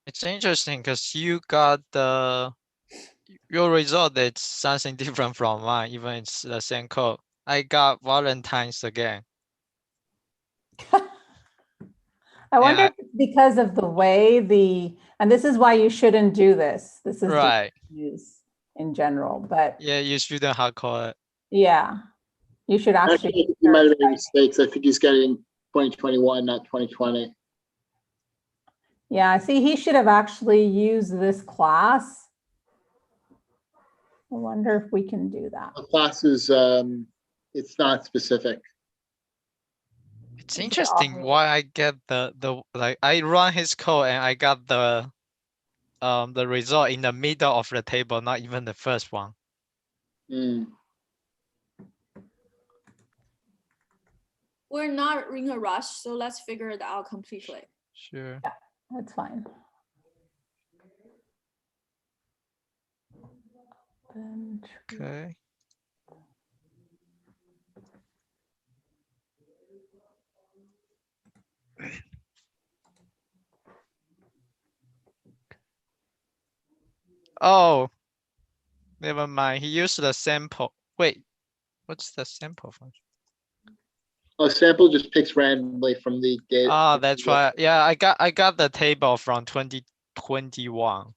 It's interesting because you got your result. It's something different from mine, even it's the same code. I got Valentine's again. I wonder Yeah. if it's because of the way and this is why you shouldn't do this. This is Right. use in general, but Yeah, you shouldn't hard code it. yeah, you should Actually, I actually. think he might have made mistakes. I think he's getting 2021, not 2020. Yeah, see, he should have actually used this class. I wonder if we can do that. The class is, it's not specific. It's It's interesting obvious. why I get the like I run his code and I got the result in the middle of the table, not even the first one. Hmm. We're not in a rush, so let's figure it out completely. Sure. That's fine. Then Okay. Oh, never mind. He used the sample. Wait, what's the sample function? A sample just picks randomly from the data. Ah, that's why. Yeah, I got the table from 2021.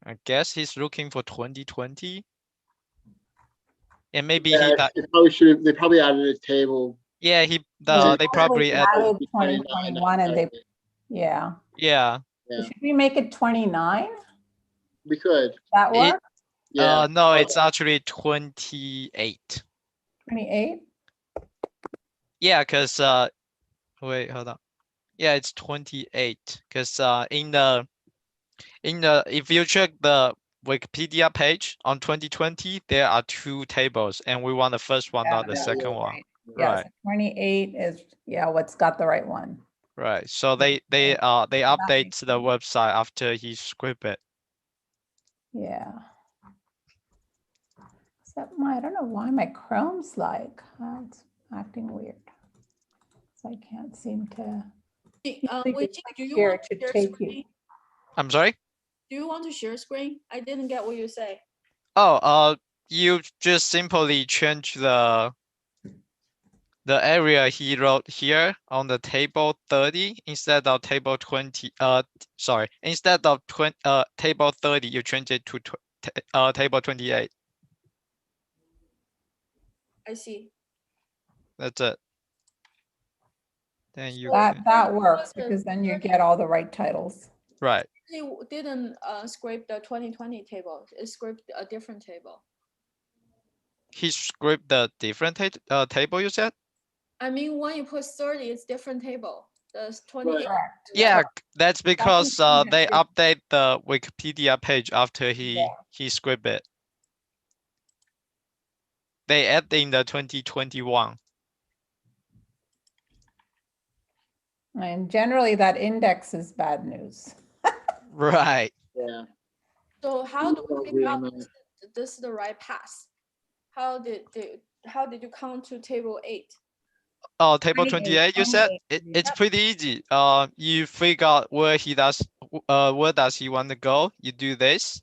I guess he's looking for 2020. And maybe Yeah, he that they probably should have, they probably added a table. yeah, Yeah, they probably add added 29, 2021 and they, yeah. yeah. Yeah, Should we make it 29? we could, That It work? yeah. no, it's actually 28. 28? Yeah, because wait, hold on. Yeah, it's 28. Because in the if you check the Wikipedia page on 2020, there are 2 tables, and we want the first one, not the Yeah, second you're one. right. Yes, Right, 28 is, yeah, what's got the right one. right. So they makes update the website after he script it. Yeah. Except I don't know why my Chrome's like, it's acting weird. So I can't seem to. Usually Wait, just click do you here, want it to should share take screen? you. I'm sorry. Do you want to share screen? I didn't get what you say. Oh, you just simply change the area he wrote here on the table 30 instead of table 20. Sorry, instead of table 30, you change it to table 28. I see. That's it. Then you That can, that works because then you get all the right titles. right. He didn't scrape the 2020 table. It scraped a different table. He script the different table you said? I mean, when you put 30, it's different table. The 28. Correct. Yeah, that's because included they it. update the Wikipedia page after he script it. They add in the 2021. And generally that index is bad news. Right. Yeah. So how do we figure out Agreement. this is the right pass? How did you count to table 8? Oh, table 28, 28, you said? 28. It's Yep. pretty easy. You figure out where he does, where does he want to go? You do this,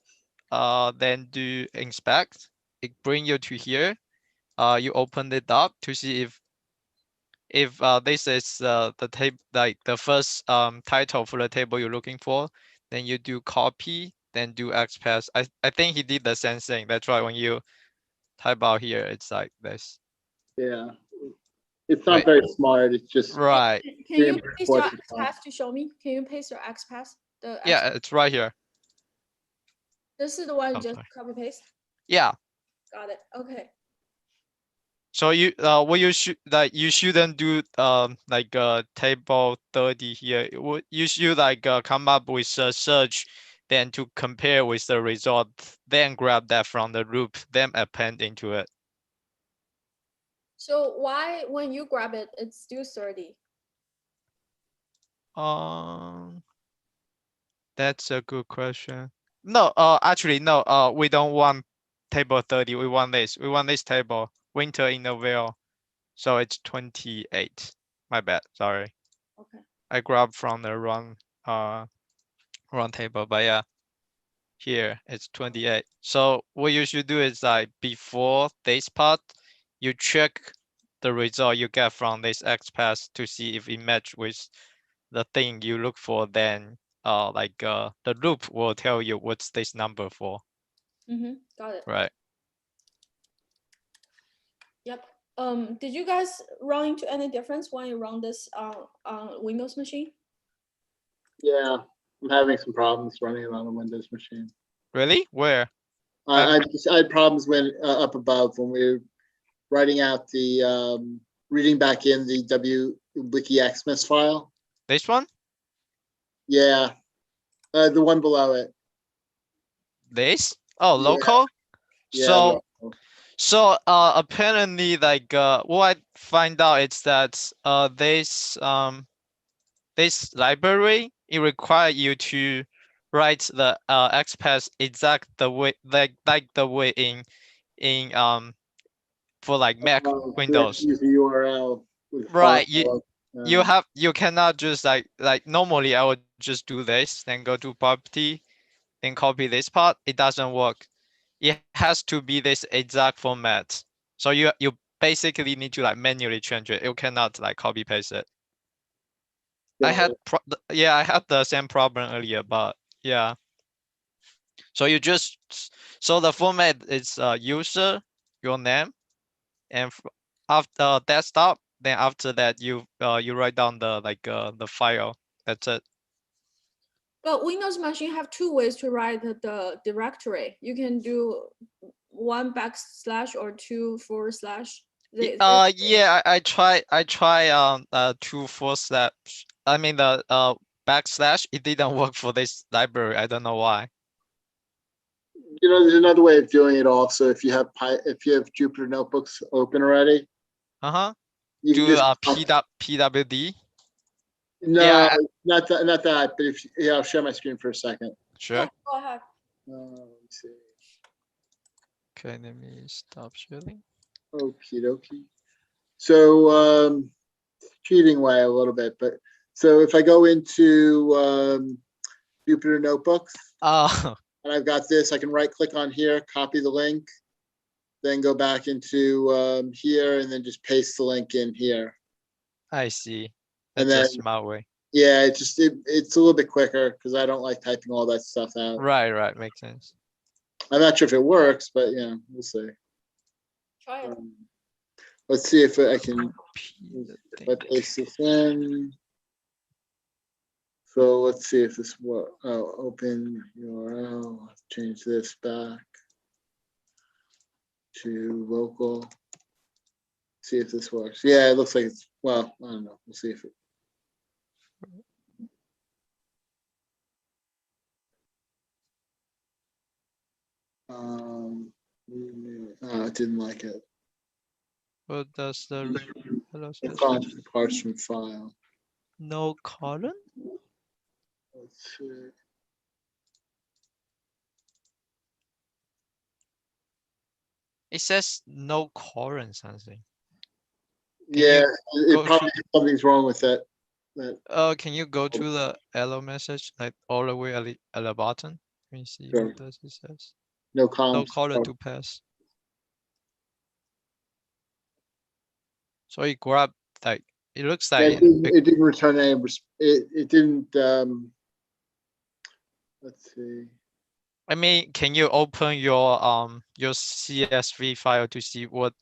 then do inspect. It bring you to here. You open it up to see if if this is the table, like the first title for the table you're looking for, then you do copy, then do XPath. I think he did the same thing. That's why when you type out here, it's like this. Yeah. It's not Wait. very smart. It's just Right. Can you Reinforce paste your the font. XPath to show me? Can you paste your XPath? The Yeah, it's right here. this is the one you Oh, just sorry. copy paste. Yeah. Got it. Okay. So you what you should like you shouldn't do like table 30 here. You should like come up with a search, then to compare with the result, then grab that from the loop, then append into it. So why when you grab it, it's still 30? That's a good question. No, actually no, we don't want table 30. We want this. We want this table, winter in the veil. So it's 28. My bad. Sorry. Okay. I grabbed from the wrong table, but yeah, here it's 28. So what you should do is like before this part, you check the result you get from this XPath to see if it match with the thing you look for. Then the loop will tell you what's this number for, Got it. right? Yep. Did you guys run into any difference when you run this on Windows machine? Yeah, I'm having some problems running it on a Windows machine. Really? Where? I had problems when up above when we were writing out the reading back in the wiki xmas file. This one? Yeah, the one below it. This? Oh, Yeah. local? Yeah. So apparently like what I find out is that this library, it requires you to write the XPath exact the way like the way in for like Mac We have to Windows. use the URL. With Right. file. You cannot just like normally I would just do this, then go to property, then copy this part. It doesn't work. It has to be this exact format. So you basically need to like manually change it. You cannot like copy paste it. I had I had the same problem earlier, but yeah. So you just so the format is user, your name, and after desktop, then after that you write down the the file. That's it. But Windows machine have two ways to write the directory. You can do 1 backslash or 2 forward slash. Yeah, I try 2 4 I mean the backslash. It didn't work for this library. I don't know why. You know, there's another way of doing it also. If you have Jupyter notebooks open already, you can Do just PWD. no, Yeah, not that. But I'll share my screen for a second. sure. Yeah, go ahead. Let's see. Okay, let me stop sharing. Okie dokie. So cheating way a little bit, but so if I go into Jupyter notebooks Oh, and I've got this, I can right click on here, copy the link, then go back into here and then just paste the link in here. I see. And That's a then smart way. yeah, it's a little bit quicker because I don't like typing all that stuff out. Right, makes sense. I'm not sure if it works, but yeah, we'll see. Try it. Let's see if I can P- paste this in. So let's see if this works. Oh, open URL. Let's change this back to local. See if this works. Yeah, it looks like it's, well, I don't know. We'll see if it. It didn't like it. What does the hello It space? found parts from file. No colon? Let's see. It says no colon something. Yeah, go it probably something's wrong with it. Can you go to the error message like all the way at the bottom? Let me see Sure. what does it says. No No columns. colon to pass. So you grab like It looks Yeah, like it didn't return any, it didn't, let's see. I mean, can you open your CSV file to see what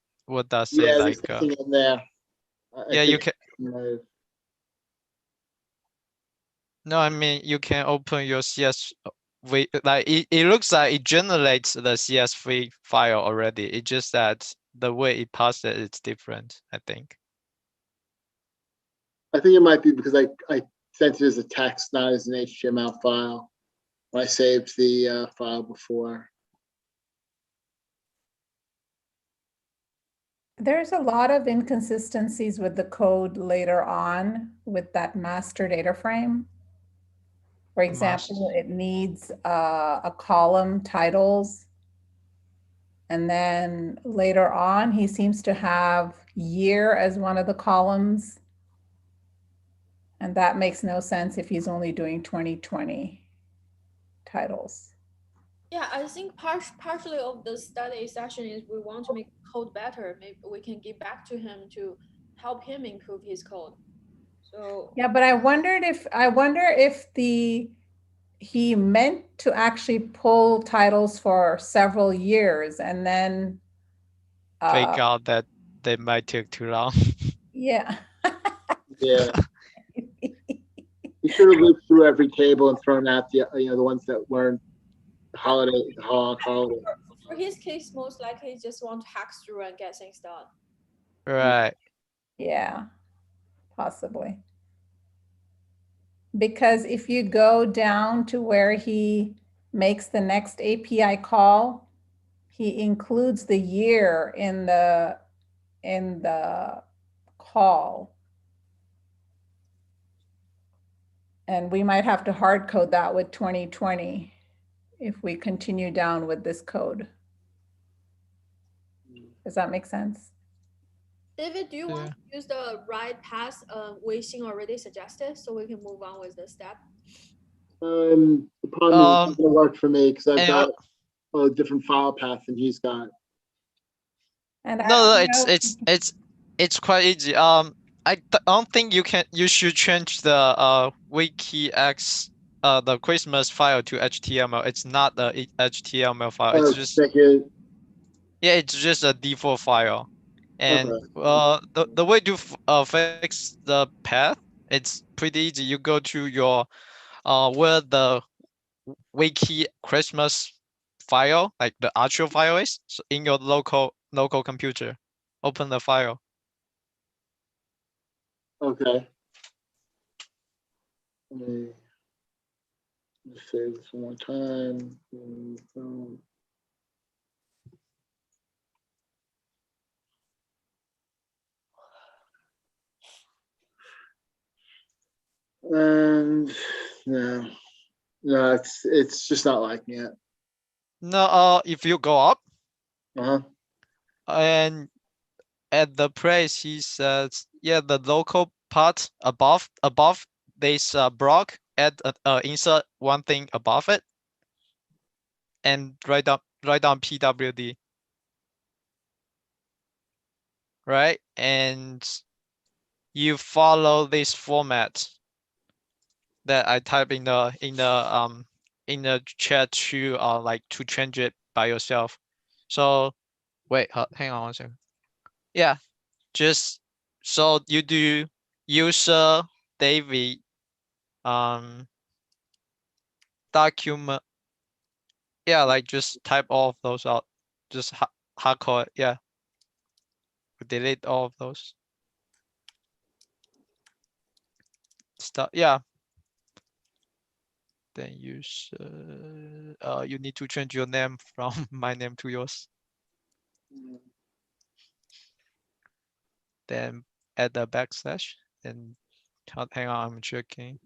does say Yeah, there's like nothing in there. I yeah, you think can I- no, I mean you can open your CSV like it looks like it generates the CSV file already. It's just that the way it passes it's different, I think. I think it might be because I sent it as a text, not as an HTML file. When I saved the file before. There's a lot of inconsistencies with the code later on with that master data frame. For example, it needs a column titles. And then later on, he seems to have year as one of the columns. And that makes no sense if he's only doing 2020 titles. Yeah, I think partially of the study session is we want to make code better. Maybe we can give back to him to help him improve his code. So Yeah, but I wonder if he meant to actually pull titles for several years and then Fake out that they might take too long. yeah. Yeah. You should have looked through every table and thrown out the the ones that weren't holiday. for his case, most likely he just want to hack through and get things done. Right. Yeah, possibly. Because if you go down to where he makes the next API call, he includes the year in the call. And we might have to hard code that with 2020 if we continue down with this code. Does that make sense? David, do you want to use the right path Wei Xing already suggested so we can move on with the step? The problem is it's not gonna work for me because I've and got a different file path than he's got. And I no, don't know- it's quite easy. I don't think you should change the WikiX the Christmas file to HTML. It's not the HTML file. It's just yeah, it's just a default file. And the way to fix the path, it's pretty easy. You go to your where the wiki Christmas file, like the actual file is, so in your local computer. Open the file. Okay. Let me just say this one more time. And no, it's just not liking it. No, if you go up Uh-huh. and at the place he says, yeah, the local part above this block, add insert one thing above it, and write down PWD. Right, and you follow this format that I type in the chat to like to change it by yourself. So wait, hang on one second. Yeah, just so you do user David document. Yeah, like just type all of those out. Just hardcore it. Yeah, delete all of those stuff. Yeah. Then use you need to change your name from my name to yours. Then add the backslash. Then hang on, I'm checking.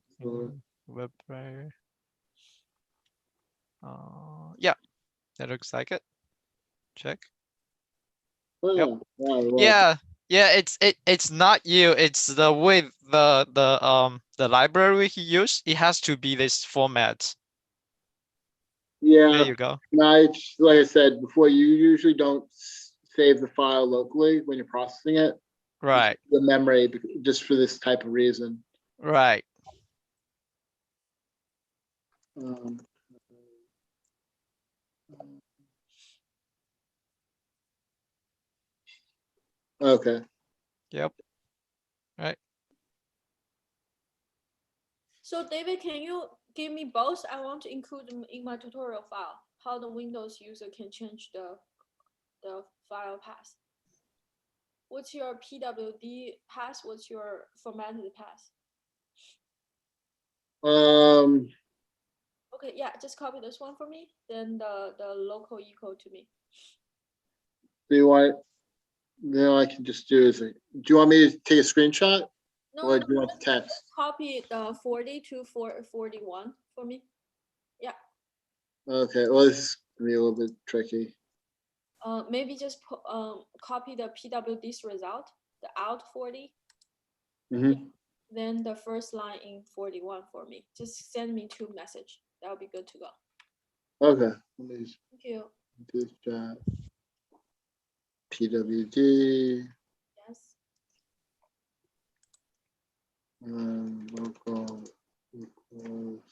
Web player. Yeah, that looks like it. Check. Yep. Yeah, it's not you. It's the way the library he used. It has to be this format. Yeah. There you go. No, it's like I said before. You usually don't save the file locally when you're processing it. Right. the memory just for this type of reason. Right. Um, okay. Yep. Right. So David, can you give me both? I want to include them in my tutorial file, how the Windows user can change the file path. What's your PWD path? What's your formatted path? Okay, yeah, just copy this one for me. Then the local equal to me. Do you want? No, I can just do is. Do you want me to take a screenshot, No, or no, do you want just the text? copy the 40 to 41 for me. Okay. Well, this is gonna be a little bit tricky. Maybe just copy the PWD's result, the out 40. Mhm. Then the first line in 41 for me. Just send me 2 message. That'll be good to go. Okay. Let me just Thank you. do this chat. PWD. Yes. Local equals.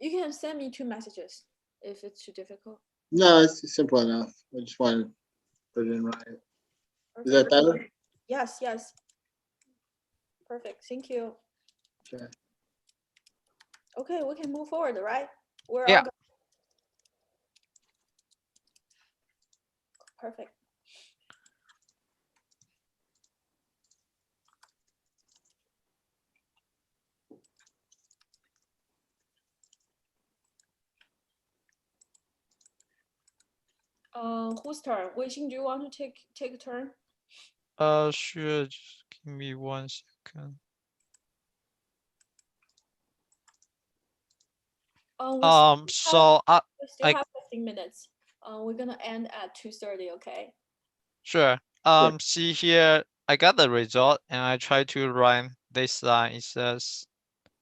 You can send me 2 messages if it's too difficult. No, it's simple enough. I just want to put it in right. Is that Perfect. better? Yes, yes. Perfect. Thank you. Okay. Okay, we can move forward, right? We're Yeah. all good. Perfect. Whose turn? Weixing, do you want to take a turn? Sure. Just give me 1 second. So We still I have 15 minutes. We're gonna end at 2:30. Okay. sure. Sure. See here, I got the result and I try to run this line. It says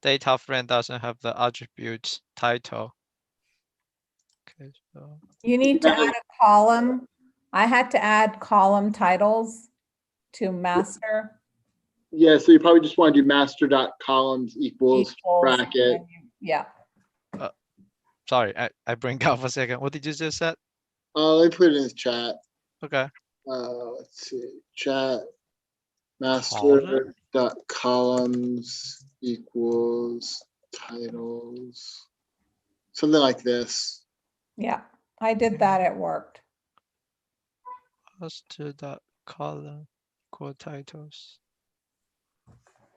data frame doesn't have the attribute title. Okay, so You need to add a column. I had to add column titles to master Yeah, so you probably just want to do master dot columns equals equals. and bracket. then Yeah, sorry, I bring out for a second. What did you just said? Let me put it in the chat. Okay. Let's see, chat master Column? dot columns equals titles, something like this. yeah. I did that. It worked. Master dot column equal titles.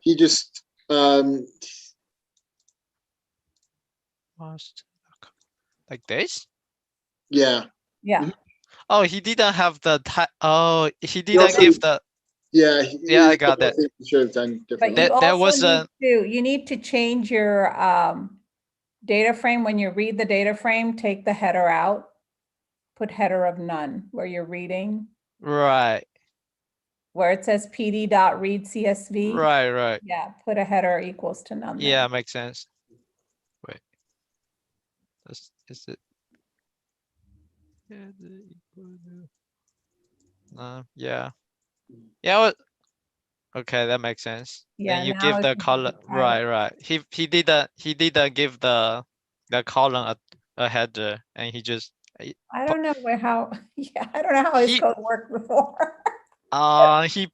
He just Master like this? yeah. Yeah. Oh, he didn't have the oh, he didn't also- give the Yeah, Yeah, I got that. think you should have done But differently. you There also was need to, you need to change your data frame. When you read the data frame, take the header out. Put header of none where you're reading, right, where it says pd.read CSV. right. Yeah, put a header equals to none there. Yeah, makes sense. Wait, is it? Yeah, yeah, yeah. Okay, that makes sense. Yeah, Then you now give if the you do column, the title- right. He didn't give the column a header, and he just I don't know how, yeah, I don't know how his He- code worked before. he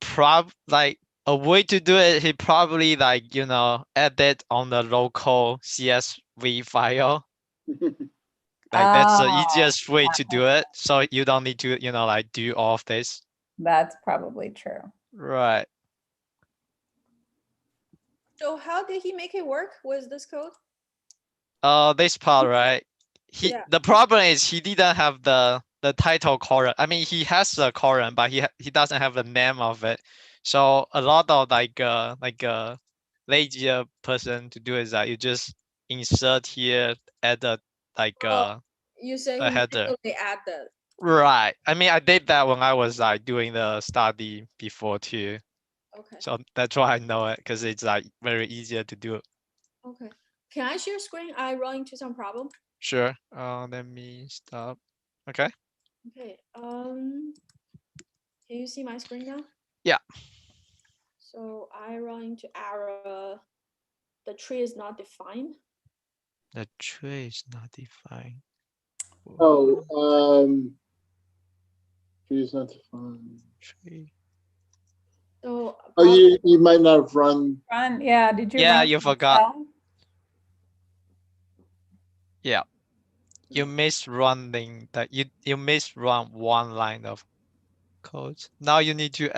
like a way to do it. He probably like edit on the local CSV file. Like that's the Oh, easiest way to do it. So you don't need to like do all of this. that's probably true. Right. So how did he make it work with this code? This part, right? Yeah. The problem is he didn't have the title column. I mean, he has the column, but he doesn't have the name of it. So a lot of like a lazier person to do is that you just insert here, add a You say a he header. manually added. Right. I mean, I did that when I was like doing the study before too. Okay. So that's why I know it, because it's like very easier to do. Okay. Can I share screen? I run into some problem. Sure. Let me stop. Okay. Okay. Can you see my screen now? Yeah. So I run into error. The tree is not defined. The tree is not defined. Oh, trees not defined. Tree. So Oh, you might not have run. Run, yeah, did you Yeah, run you the forgot. cell? Yeah. You missed running that you missed run one line of code. Now you need to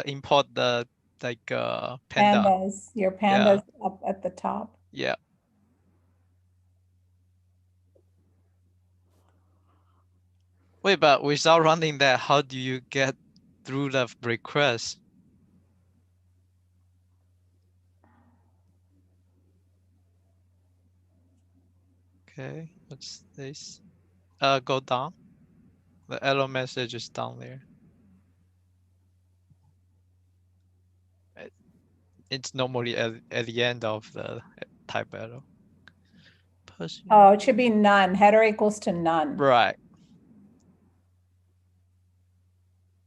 import the panda. Pandas, your pandas up at the top. Yeah. Wait, but without running that, how do you get through the request? Okay, what's this? Go down. The error message is down there. It's normally at the end of the type error. Oh, it should be none. Header equals to none. Right,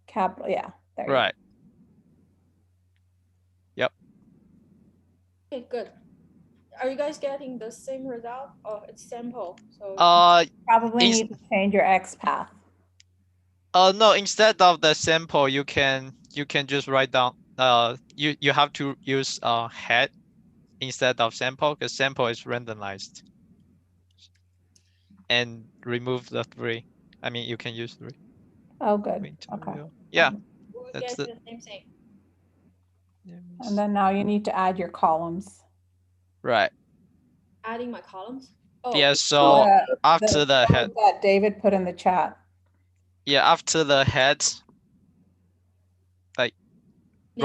Capital, yeah, there you right. Yep. okay, good. Are you guys getting the same result? Oh, it's sample. So go. Probably Ins- need to change your X path. no, instead of the sample, you can just write down you have to use head instead of sample because sample is randomized. And remove the 3. I mean you can use 3. Oh, good. Wait, Okay. yeah, we're that's getting the the same thing. And then now you need to add your columns. right. Adding my columns. Oh, Yeah, so after the head, that David put in the chat. yeah, after the head, like name.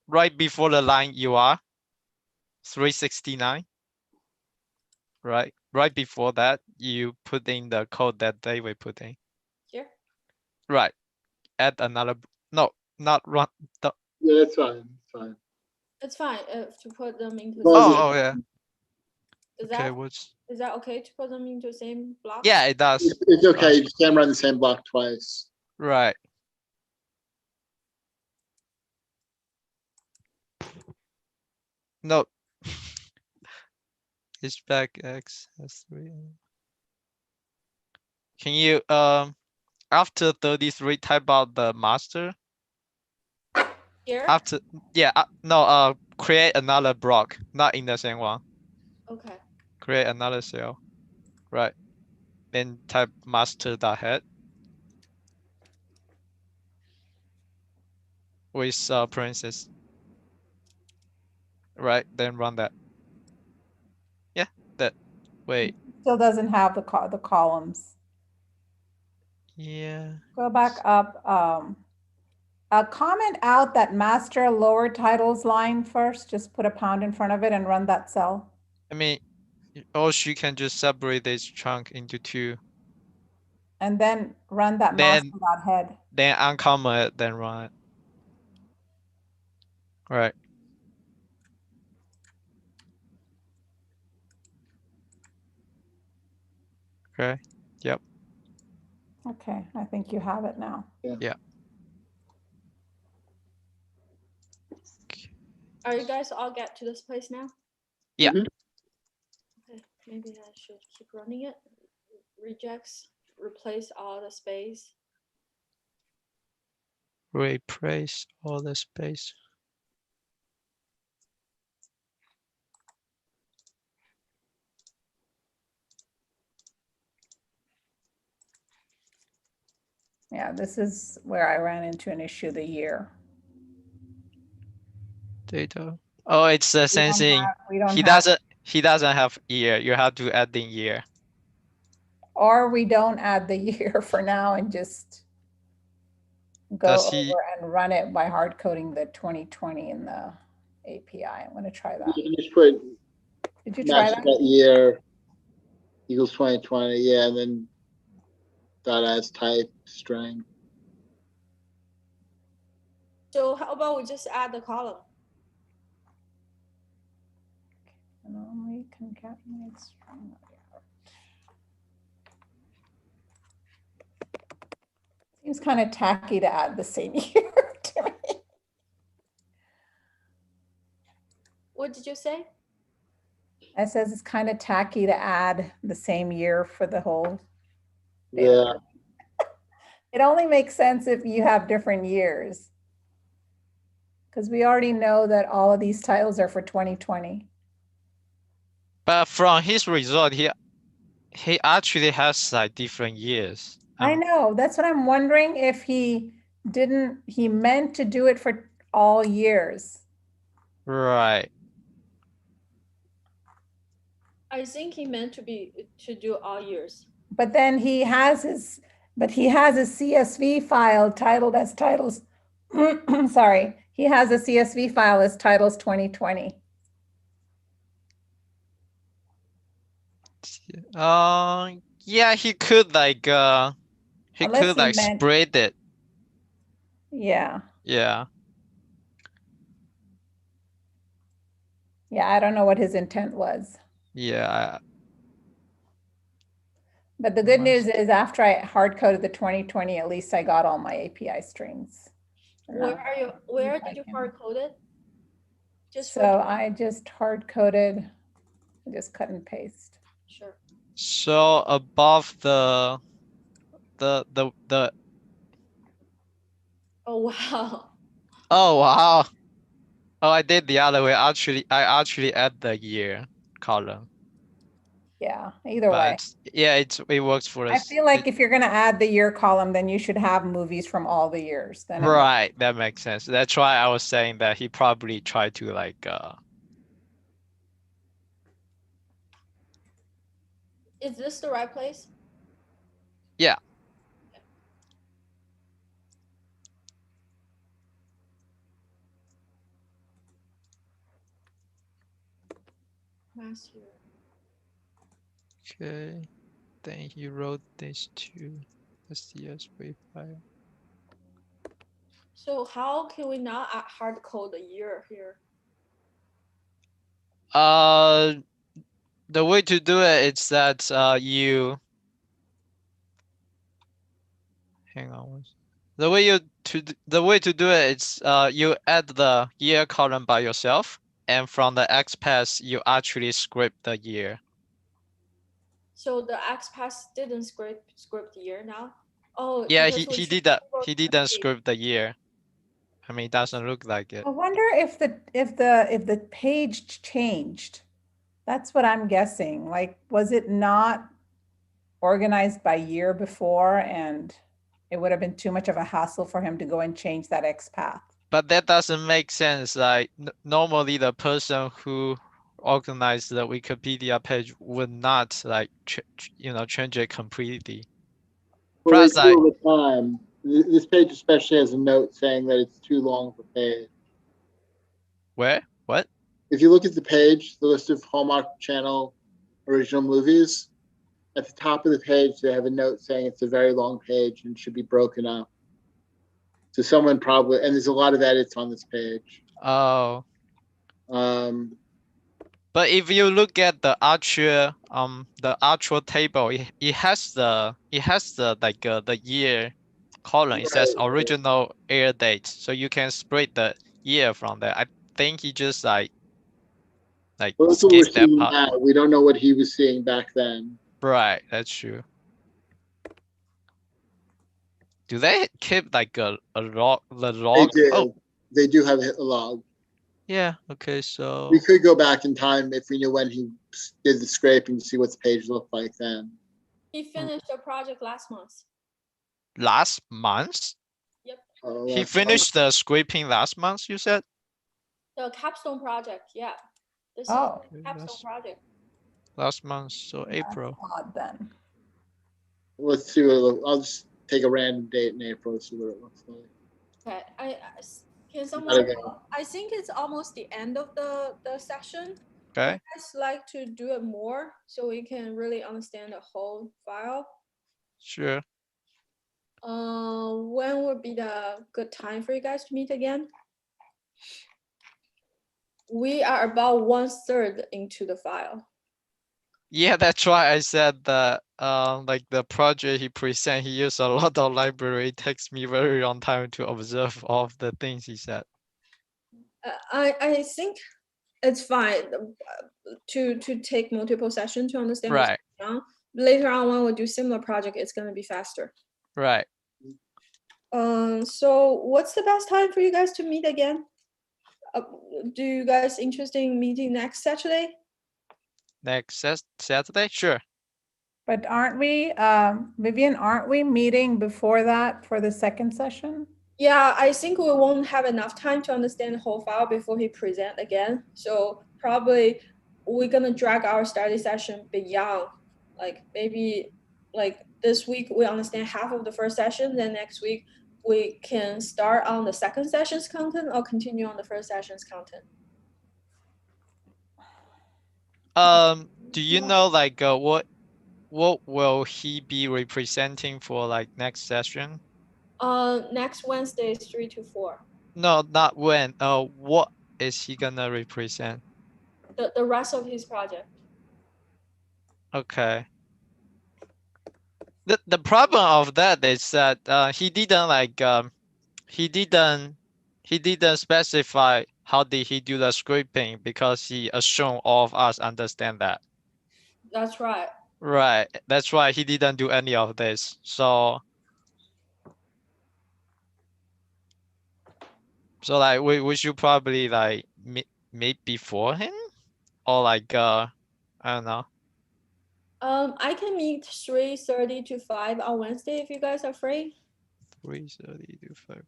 right before the line you are 369, right before that you put in the code that they will put in. Here. Right, add another, no, not run the, Yeah, that's fine. It's fine. It's fine to put them into. Well, same- oh yeah, Is okay, that what's, is that okay to put them into the same block? yeah, it does. It's okay. You just can't run the same block twice. Right. No. It's back X has 3. Can you after 33 type out the master? Here. After, yeah, no, create another block, not in the same one. Okay. Create another cell. Right. Then type master.head with parentheses. Right, then run that. Yeah, that. Wait. Still doesn't have the columns. Yeah. Go back up. Comment out that master lower titles line first. Just put a pound in front of it and run that cell. I mean, or she can just separate this chunk into 2. And then run that Then- master.head. Then uncomma it, then run it. Right. Okay. Yep. Okay, I think you have it now. Yeah. Are you guys all get to this place now? Yeah. Mhm. Okay. Maybe I should keep running it. Rejects. Replace all the space. Replace all the space. Yeah, this is where I ran into an issue, the year. Data. Oh, it's the same thing. We don't He have, doesn't have year. You have to add in year. or we don't add the year for now and just go Does he- over and run it by hard coding the 2020 in the API. I'm going to try that. You can just put Did you try master that? year equals 2020. Yeah, and then dot as type string. So how about we just add the column? Only concatenate string. Seems kind of tacky to add the same year to me. What did you say? It says it's kind of tacky to add the same year for the whole. Yeah, It only makes sense if you have different years. Because we already know that all of these titles are for 2020. But from his result, he actually has like different years. I know, that's what I'm wondering if he meant to do it for all years. Right. I think he meant to do all years. But then he has his CSV file titled as titles. Sorry, he has a CSV file as titles 2020. Yeah, he could like Unless he meant, spread it. yeah, Yeah. yeah, I don't know what his intent was. Yeah. But the good Must- news is after I hard coded the 2020, at least I got all my API strings. Where did you hard code it? Just for So I just hard coded, just cut and paste. sure. So above the Oh wow. oh wow. Oh, I did the other way. I actually add the year column. Yeah, either way. But yeah, it works for I us. feel like if you're going to add the year column, then you should have movies from all the years. Then Right, that makes sense. That's why I was saying that he probably tried to like Is this the right place? yeah. Last year. Okay. Then he wrote this to the CSV file. So how can we not hard code the year here? The way to do it is that you hang on one. The way to do it is you add the year column by yourself, and from the XPath you actually script the year. So the XPath didn't script year now. Oh Yeah, because he we did that. wrote He the didn't date. script the year. I mean, it doesn't look like it. I wonder if the page changed. That's what I'm guessing. Like, was it not organized by year before, and it would have been too much of a hassle for him to go and change that XPath? But that doesn't make sense. Like normally the person who organized the Wikipedia page would not like change it completely. well, they Plus, do all the time. This page especially has a note saying that it's too long for page. where? What? If you look at the page, the list of Hallmark Channel original movies, at the top of the page, they have a note saying it's a very long page and should be broken up. So someone probably, and there's a lot of edits on this page. Oh, Um, but if you look at the actual table, it has the like the year column. It says Right. original air date, so you can split the year from there. I think he just like well, that's what we're skipped that seeing part. now. We don't know what he was seeing back then. Right, that's true. Do they keep like a log? The They log? do. Oh, They do have a log. yeah. Okay, so We could go back in time if we knew when he did the scraping to see what the page looked like then. He finished the project last month. last month Oh, he that's finished the scraping last month. You said? The capstone project, yeah. This Oh, is the capstone project. Last month, so April. odd then. Let's see what it looks. I'll just take a random date in April to see what it looks like. Okay, can Gotta someone? go. I think it's almost the end of the session. Okay. Would you guys like to do it more so we can really understand the whole file? Sure. When would be the good time for you guys to meet again? We are about 1/3 into the file. Yeah, that's why I said that like the project he present, he used a lot of library. It takes me very long time to observe all of the things he said. I think it's fine to take multiple sessions to understand what's Right, going on. Later on, when we do similar project, it's gonna be faster. right. So what's the best time for you guys to meet again? Do you guys interested in meeting next Saturday? Next Saturday? Sure. But aren't we, Vivian, aren't we meeting before that for the second session? Yeah, I think we won't have enough time to understand the whole file before he present again. So probably we're gonna drag our study session beyond, like maybe like this week we understand half of the first session, then next week we can start on the second session's content or continue on the first session's content. Do you know like what will he be representing for like next session? Next Wednesday is 3 to 4. No, not when. What is he gonna represent? The rest of his project. Okay. The problem of that is that he didn't like he didn't specify how did he do the scripting because he assumed all of us understand that. That's right. Right. That's why he didn't do any of this. So like we should probably like meet before him or like I don't know. I can meet 3:30 to 5 on Wednesday if you guys are free. 3:30 to 5.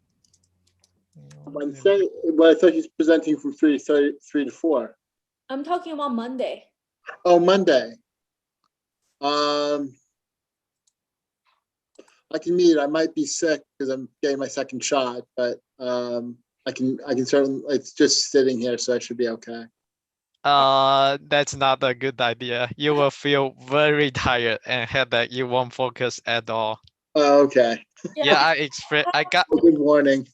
Wednesday, well, I thought he's presenting from 3 to 4. I'm talking about Monday. Oh, Monday. I can meet. I might be sick because I'm getting my second shot, but I can certainly. It's just sitting here, so I should be okay. That's not a good idea. You will feel very tired and headache. You won't focus at all. Oh, okay. Yeah, I got Oh, good warning.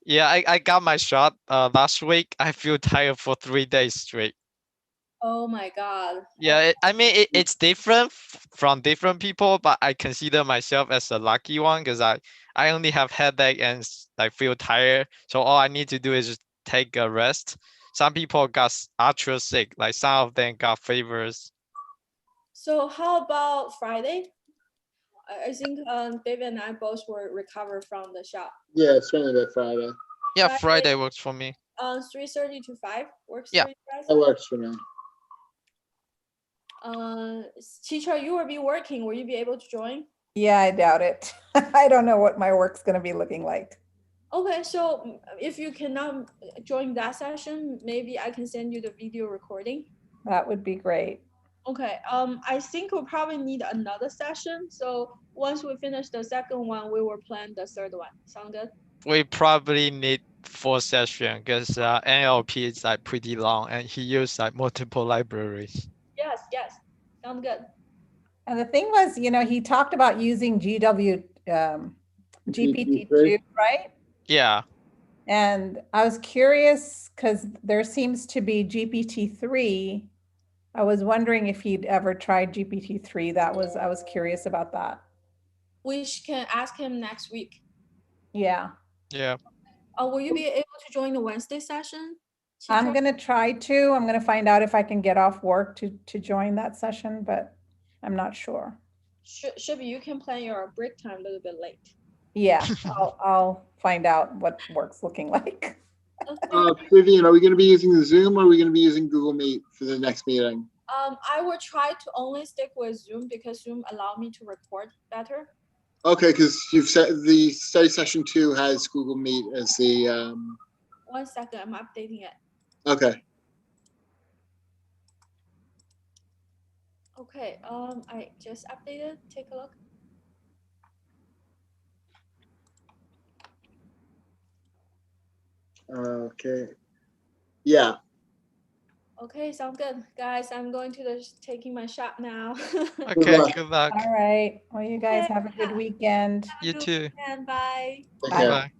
yeah, I got my shot last week. I feel tired for 3 days straight. Oh my God. Yeah, I mean it's different from different people, but I consider myself as a lucky one because I only have headache and like feel tired. So all I need to do is just take a rest. Some people got ultra sick, like some of them got fevers. So how about Friday? I think David and I both were recovered from the shot. Yeah, certainly that Friday. Yeah, Friday. Friday works for me. 3:30 to 5 works Yeah. for you guys? That works for me. Teacher, you will be working. Will you be able to join? Yeah, I doubt it. I don't know what my work's gonna be looking like. Okay, so if you cannot join that session, maybe I can send you the video recording. That would be great. Okay, I think we'll probably need another session. So once we finish the second one, we will plan the third one. Sound good? We probably need 4 sessions because NLP is like pretty long and he used like multiple libraries. Yes, yes. Sound good. And the thing was, he talked about using GPT-2, right? Yeah. And I was curious because there seems to be GPT-3. I was wondering if he'd ever tried GPT-3. I was curious about that. We can ask him next week. Yeah. Yeah. Will you be able to join the Wednesday session? I'm teacher? gonna try to. I'm gonna find out if I can get off work to join that session, but I'm not sure. Should be. You can plan your break time a little bit late. Yeah, I'll find out what work's looking like. Vivian, are we going to be using the Zoom or are we going to be using Google Meet for the next meeting? I will try to only stick with Zoom because Zoom allow me to record better. Okay, because you've said the study session 2 has Google Meet as the. 1 second, I'm updating it. Okay. Okay, I just updated. Take a look. Okay. Yeah. Okay, sounds good, guys. I'm going to taking my shot now. Okay, luck. good luck. All right. Well, you guys Okay. have a good weekend. You too. And bye. Take Bye. care. Bye.